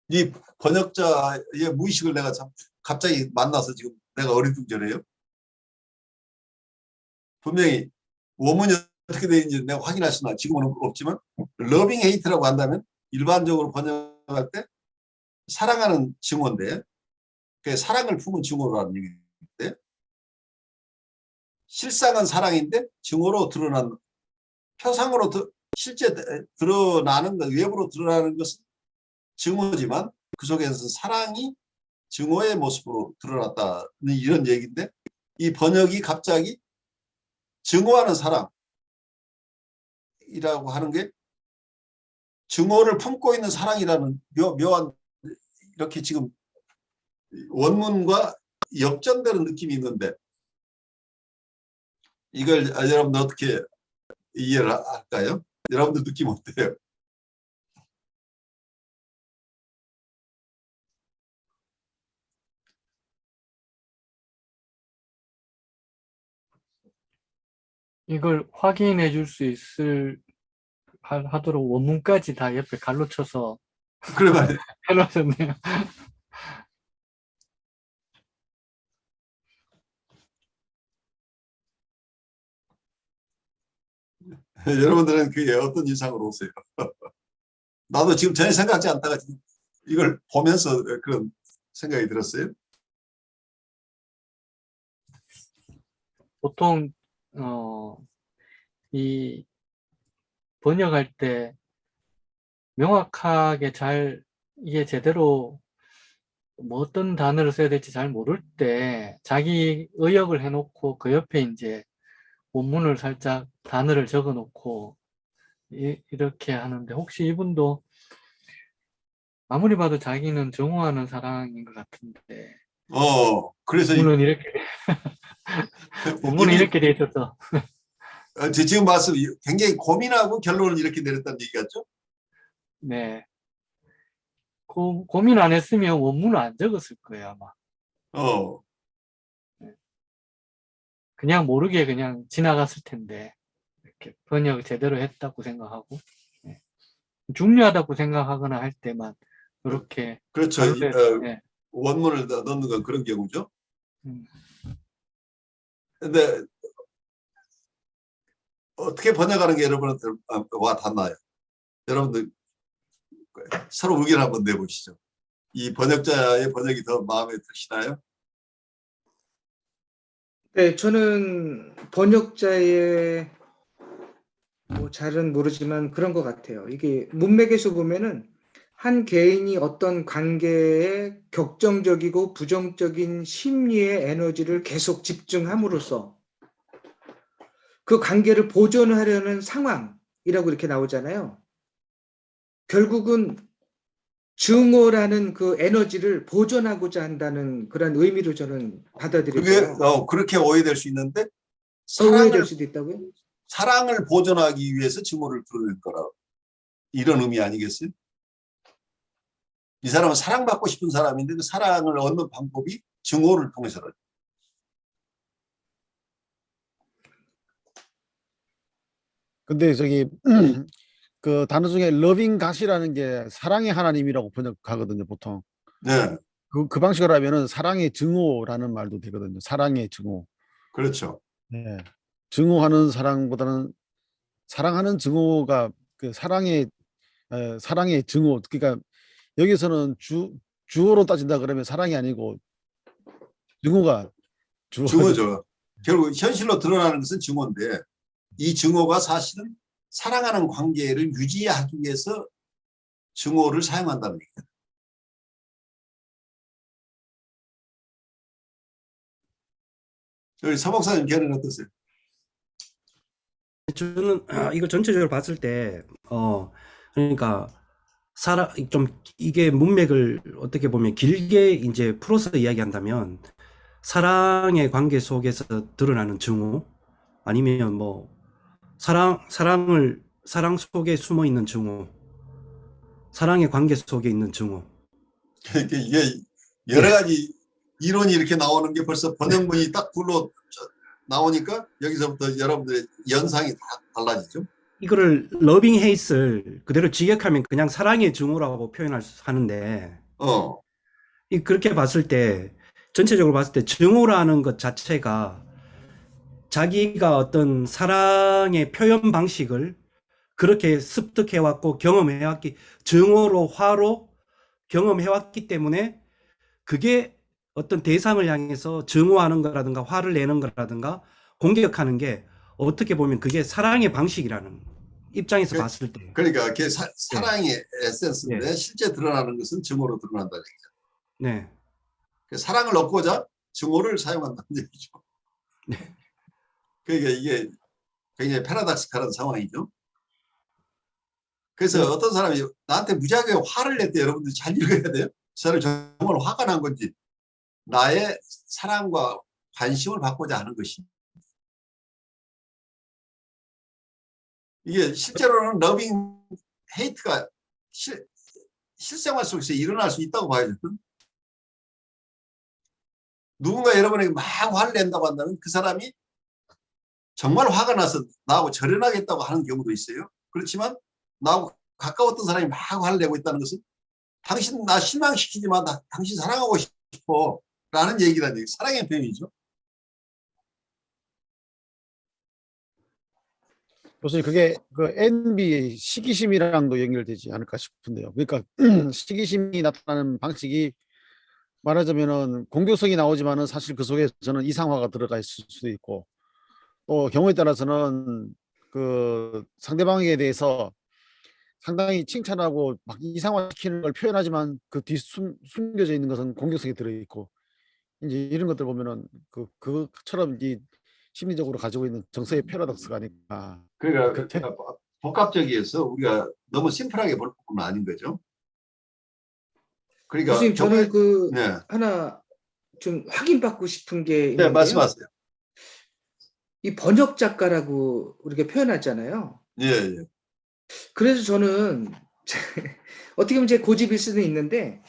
이 번역자의 무의식을 내가 참 갑자기 만나서 지금 내가 어리둥절해요. 분명히 원문이 어떻게 되어 있는지 내가 확인할 수는 지금은 없지만 러빙 헤이트라고 한다면 일반적으로 번역할 때 사랑하는 증오인데 그 사랑을 품은 증오라는 얘기인데 실상은 사랑인데 증오로 드러난 표상으로 실제 드러나는 것 외부로 드러나는 것은 증오지만 그 속에서 사랑이 증오의 모습으로 드러났다는 이런 얘기인데 이 번역이 갑자기 증오하는 사랑이라고 하는 게 증오를 품고 있는 사랑이라는 묘한 이렇게 지금 원문과 역전되는 느낌이 있는데 이걸 여러분들 어떻게 이해를 할까요? 여러분들 느낌 어때요? 이걸 확인해 줄 수 하도록 원문까지 다 옆에 갈로 쳐서 그래 말이에요. 해놓으셨네요. 여러분들은 그게 어떤 인상으로 오세요? 나도 지금 전혀 생각하지 않다가 지금 이걸 보면서 그런 생각이 들었어요. 보통 이 번역할 때 명확하게 잘 이게 제대로 뭐 어떤 단어를 써야 될지 잘 모를 때 자기 의역을 해놓고 그 옆에 이제 원문을 살짝 단어를 적어 놓고 이렇게 하는데 혹시 이분도 아무리 봐도 자기는 정오하는 사랑인 것 같은데 그래서 원문은 이렇게 원문은 이분이 이렇게 돼 있어서 지금 말씀 굉장히 고민하고 결론을 이렇게 내렸다는 얘기 같죠? 네 고민 안 했으면 원문을 안 적었을 거예요 아마. 그냥 모르게 그냥 지나갔을 텐데 이렇게 번역 제대로 했다고 생각하고 중요하다고 생각하거나 할 때만 이렇게 그렇죠. 네. 원문을 넣는 건 그런 경우죠. 음. 근데 어떻게 번역하는 게 여러분한테 와 닿나요? 여러분들 서로 의견 한번 내보시죠. 이 번역자의 번역이 더 마음에 드시나요? 네, 저는 번역자의 뭐 잘은 모르지만 그런 것 같아요. 이게 문맥에서 보면은 한 개인이 어떤 관계에 격정적이고 부정적인 심리의 에너지를 계속 집중함으로써 그 관계를 보존하려는 상황이라고 이렇게 나오잖아요. 결국은 증오라는 그 에너지를 보존하고자 한다는 그런 의미로 저는 그게 받아들여져요. 그렇게 오해될 수 있는데 오해될 수도 있다고요? 사랑을 보존하기 위해서 증오를 드러낼 거라 이런 의미 아니겠어요? 이 사람은 사랑받고 싶은 사람인데 그 사랑을 얻는 방법이 증오를 통해서라죠. 근데 저기 그 단어 중에 러빙 갓이라는 게 사랑의 하나님이라고 번역하거든요, 보통. 네, 그 방식으로 하면은 사랑의 증오라는 말도 되거든요. 사랑의 증오. 그렇죠. 네. 증오하는 사랑보다는 사랑하는 증오가 그 사랑의 증오. 그러니까 여기서는 주어로 따진다 그러면 사랑이 아니고 증오가 주어죠. 증오죠. 결국 현실로 드러나는 것은 증오인데 이 증오가 사실은 사랑하는 관계를 유지하기 위해서 증오를 사용한다는 얘기예요. 우리 서 목사님 견해는 어떠세요? 저는 이거 전체적으로 봤을 때, 그러니까 좀 이게 문맥을 어떻게 보면 길게 이제 풀어서 이야기한다면, 사랑의 관계 속에서 드러나는 증오, 아니면 뭐 사랑 속에 숨어 있는 증오, 사랑의 관계 속에 있는 증오. 이게 여러 가지 이론이 이렇게 나오는 게 벌써 번역문이 딱 불러 나오니까 여기서부터 여러분들의 연상이 다 달라지죠. 이거를 러빙 헤이트를 그대로 직역하면 그냥 사랑의 증오라고 하는데, 그렇게 봤을 때, 전체적으로 봤을 때 증오라는 것 자체가 자기가 어떤 사랑의 표현 방식을 그렇게 습득해왔고 증오로 화로 경험해왔기 때문에 그게 어떤 대상을 향해서 증오하는 거라든가 화를 내는 거라든가 공격하는 게 어떻게 보면 그게 사랑의 방식이라는 입장에서 봤을 때. 그러니까 그게 사랑의 에센스인데 실제 드러나는 것은 증오로 드러난다는 얘기죠. 네. 사랑을 얻고자 증오를 사용한다는 얘기죠. 네. 그러니까 이게 굉장히 패러닥시칼한 상황이죠. 그래서 어떤 사람이 나한테 무지하게 화를 냈대. 여러분들이 잘 읽어야 돼요. 그 사람이 정말 화가 난 건지 나의 사랑과 관심을 받고자 하는 것이. 이게 실제로는 러빙 헤이트가 실생활 속에서 일어날 수 있다고 봐야죠. 누군가 여러분에게 막 화를 낸다고 한다면 그 사람이 정말 화가 나서 나하고 절연하겠다고 하는 경우도 있어요. 그렇지만 나하고 가까웠던 사람이 막 화를 내고 있다는 것은 당신 나 실망시키지만 당신 사랑하고 싶어 라는 얘기라는 얘기. 사랑의 표현이죠. 교수님, 그게 그 NB 시기심이랑도 연결되지 않을까 싶은데요. 그러니까 시기심이 나타나는 방식이 말하자면은 공격성이 나오지만은 사실 그 속에 저는 이상화가 들어가 있을 수도 있고, 또 경우에 따라서는 그 상대방에 대해서 상당히 칭찬하고 막 이상화시키는 걸 표현하지만 그 뒤 숨겨져 있는 것은 공격성이 들어있고, 이제 이런 것들 보면은 그처럼 이 심리적으로 가지고 있는 정서의 패러독스가 아닐까. 그러니까 복합적이어서 우리가 너무 심플하게 볼 부분은 아닌 거죠. 그러니까 교수님, 저는 네. 하나 좀 확인받고 싶은 게 네, 있는데요. 말씀하세요. 이 번역 작가라고 우리가 표현하잖아요. 예, 예. 그래서 저는 어떻게 보면 제 고집일 수는 있는데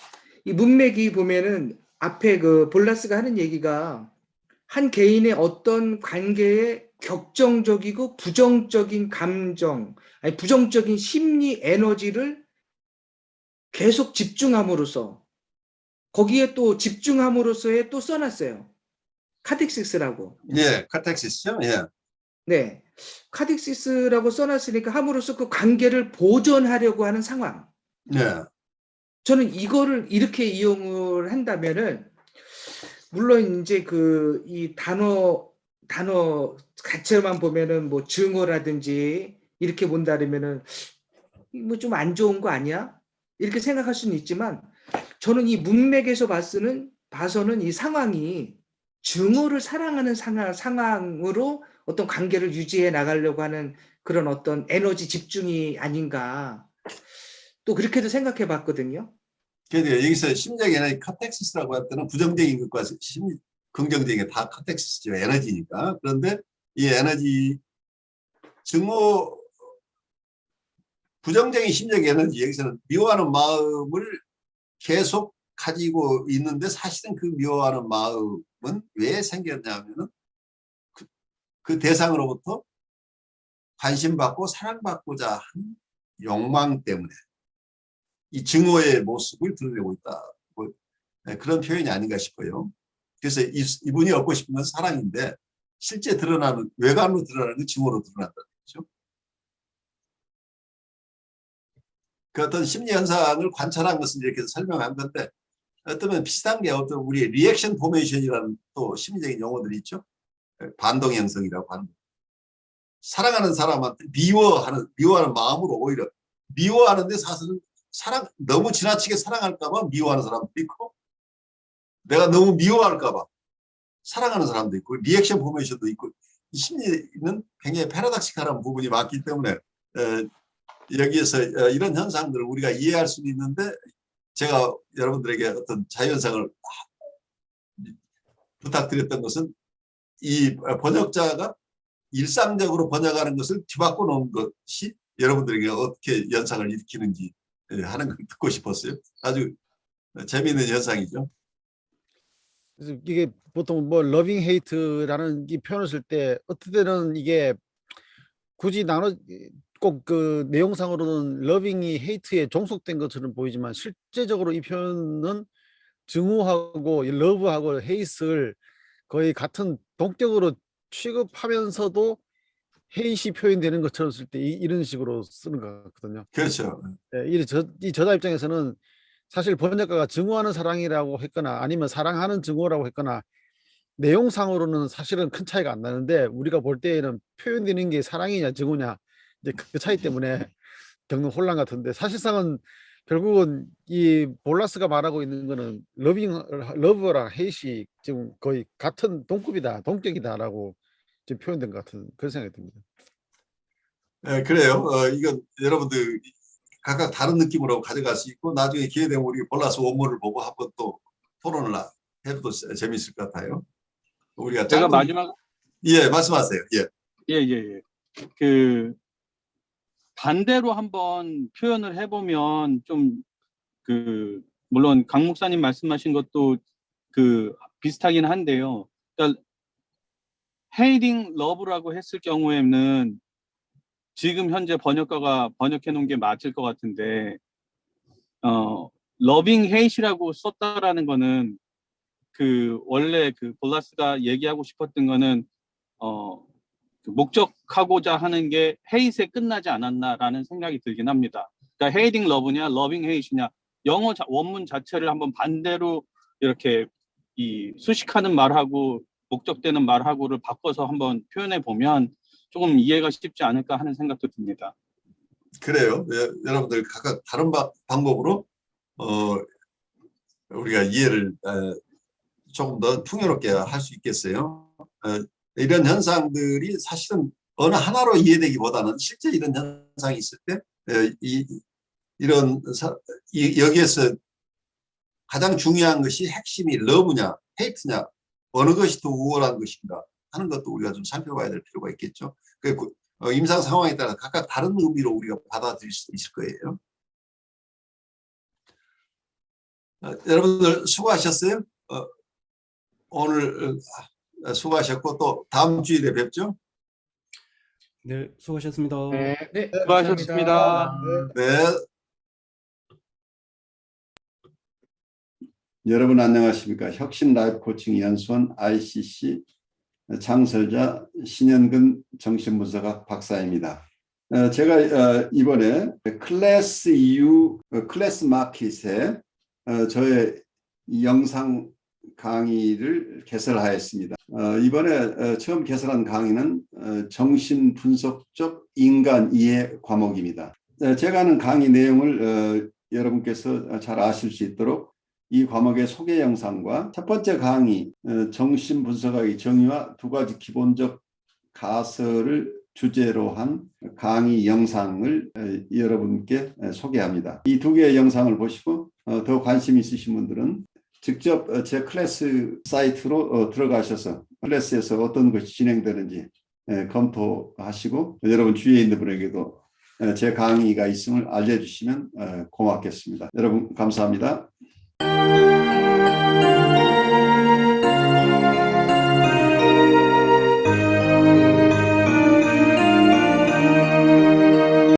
이 문맥이 보면은 앞에 그 볼라스가 하는 얘기가 한 개인의 어떤 관계에 격정적이고 부정적인 감정, 아니 부정적인 심리 에너지를 계속 집중함으로써 거기에 또 집중함으로써에 또 써놨어요. 카텍시스라고. 예, 카텍시스죠. 예. 네. 카텍시스라고 써놨으니까 함으로써 그 관계를 보존하려고 하는 상황. 네. 저는 이거를 이렇게 이용을 한다면은 물론 이제 그 이 단어 자체만 보면은 뭐 증오라든지 이렇게 본다면은 뭐 좀 안 좋은 거 아니야? 이렇게 생각할 수는 있지만 저는 이 문맥에서 봐서는 이 상황이 증오를 사랑하는 상황으로 어떤 관계를 유지해 나가려고 하는 그런 어떤 에너지 집중이 아닌가. 또 그렇게도 생각해 봤거든요. 그래서 여기서 심리적 에너지 카텍시스라고 할 때는 부정적인 것과 긍정적인 게 다 카텍시스죠. 에너지니까. 그런데 이 에너지 증오 부정적인 심리적 에너지 여기서는 미워하는 마음을 계속 가지고 있는데 사실은 그 미워하는 마음은 왜 생겼냐면은 그 대상으로부터 관심받고 사랑받고자 하는 욕망 때문에 이 증오의 모습을 드러내고 있다. 그런 표현이 아닌가 싶어요. 그래서 이분이 얻고 싶은 건 사랑인데 실제 드러나는 외관으로 드러나는 건 증오로 드러난다는 거죠. 그 어떤 심리 현상을 관찰한 것은 이렇게 설명한 건데 어쩌면 비슷한 게 어떤 우리 리액션 포메이션이라는 또 심리적인 용어들이 있죠. 반동 형성이라고 하는 사랑하는 사람한테 미워하는 마음으로 오히려 미워하는데 사실은 너무 지나치게 사랑할까 봐 미워하는 사람도 있고 내가 너무 미워할까 봐 사랑하는 사람도 있고 리액션 포메이션도 있고 이 심리는 굉장히 패러닥시칼한 부분이 많기 때문에 여기에서 이런 현상들을 우리가 이해할 수는 있는데 제가 여러분들에게 어떤 자유현상을 부탁드렸던 것은 이 번역자가 일상적으로 번역하는 것을 뒤바꿔 놓은 것이 여러분들에게 어떻게 현상을 일으키는지 하는 걸 듣고 싶었어요. 아주 재미있는 현상이죠. 그래서 이게 보통 뭐 러빙 헤이트라는 이 표현을 쓸 때 어떨 때는 이게 굳이 꼭 그 내용상으로는 러빙이 헤이트에 종속된 것처럼 보이지만 실제적으로 이 표현은 증오하고 러브하고 헤이트를 거의 같은 동격으로 취급하면서도 헤이시 표현되는 것처럼 쓸 때 이런 식으로 쓰는 것 같거든요. 그렇죠. 이 저자 입장에서는 사실 번역가가 증오하는 사랑이라고 했거나 아니면 사랑하는 증오라고 했거나 내용상으로는 사실은 큰 차이가 안 나는데 우리가 볼 때에는 표현되는 게 사랑이냐 증오냐 이제 그 차이 때문에 겪는 혼란 같은데 사실상은 결국은 이 볼라스가 말하고 있는 거는 러브랑 헤이시 지금 거의 같은 동격이다라고 지금 표현된 것 같은 그런 생각이 듭니다. 네, 그래요. 이건 여러분들 각각 다른 느낌으로 가져갈 수 있고 나중에 기회 되면 우리 볼라스 원문을 보고 한번 또 토론을 해도 재미있을 것 같아요. 우리가 제가 마지막 예 말씀하세요. 예. 그 반대로 한번 표현을 해보면 좀 물론 강 목사님 말씀하신 것도 비슷하긴 한데요. 그러니까 헤이딩 러브라고 했을 경우에는 지금 현재 번역가가 번역해 놓은 게 맞을 것 같은데 러빙 헤이시라고 썼다라는 거는 원래 볼라스가 얘기하고 싶었던 거는 목적하고자 하는 게 헤이트에 끝나지 않았나라는 생각이 들긴 합니다. 그러니까 헤이딩 러브냐 러빙 헤이트냐 영어 원문 자체를 한번 반대로 이렇게 이 수식하는 말하고 목적되는 말하고를 바꿔서 한번 표현해 보면 조금 이해가 쉽지 않을까 하는 생각도 듭니다. 그래요. 여러분들 각각 다른 방법으로 우리가 이해를 조금 더 풍요롭게 할 수 있겠어요. 이런 현상들이 사실은 어느 하나로 이해되기보다는 실제 이런 현상이 있을 때 여기에서 가장 중요한 것이 핵심이 러브냐 헤이트냐 어느 것이 더 우월한 것인가 하는 것도 우리가 좀 살펴봐야 될 필요가 있겠죠. 임상 상황에 따라 각각 다른 의미로 우리가 받아들일 수 있을 거예요. 여러분들 수고하셨어요. 오늘 수고하셨고 또 다음 주일에 뵙죠. 네, 수고하셨습니다. 네, 수고하셨습니다. 네. 여러분 안녕하십니까. 혁신 라이프 코칭 연수원 ICC 창설자 신현근 정신분석학 박사입니다. 제가 이번에 클래스 EU 클래스 마켓에 저의 영상 강의를 개설하였습니다. 이번에 처음 개설한 강의는 정신분석적 인간 이해 과목입니다. 제가 하는 강의 내용을 여러분께서 잘 아실 수 있도록 이 과목의 소개 영상과 첫 번째 강의 정신분석학의 정의와 두 가지 기본적 가설을 주제로 한 강의 영상을 여러분께 소개합니다. 이 두 개의 영상을 보시고 더 관심 있으신 분들은 직접 제 클래스 사이트로 들어가셔서 클래스에서 어떤 것이 진행되는지 검토하시고 여러분 주위에 있는 분에게도 제 강의가 있음을 알려주시면 고맙겠습니다. 여러분 감사합니다.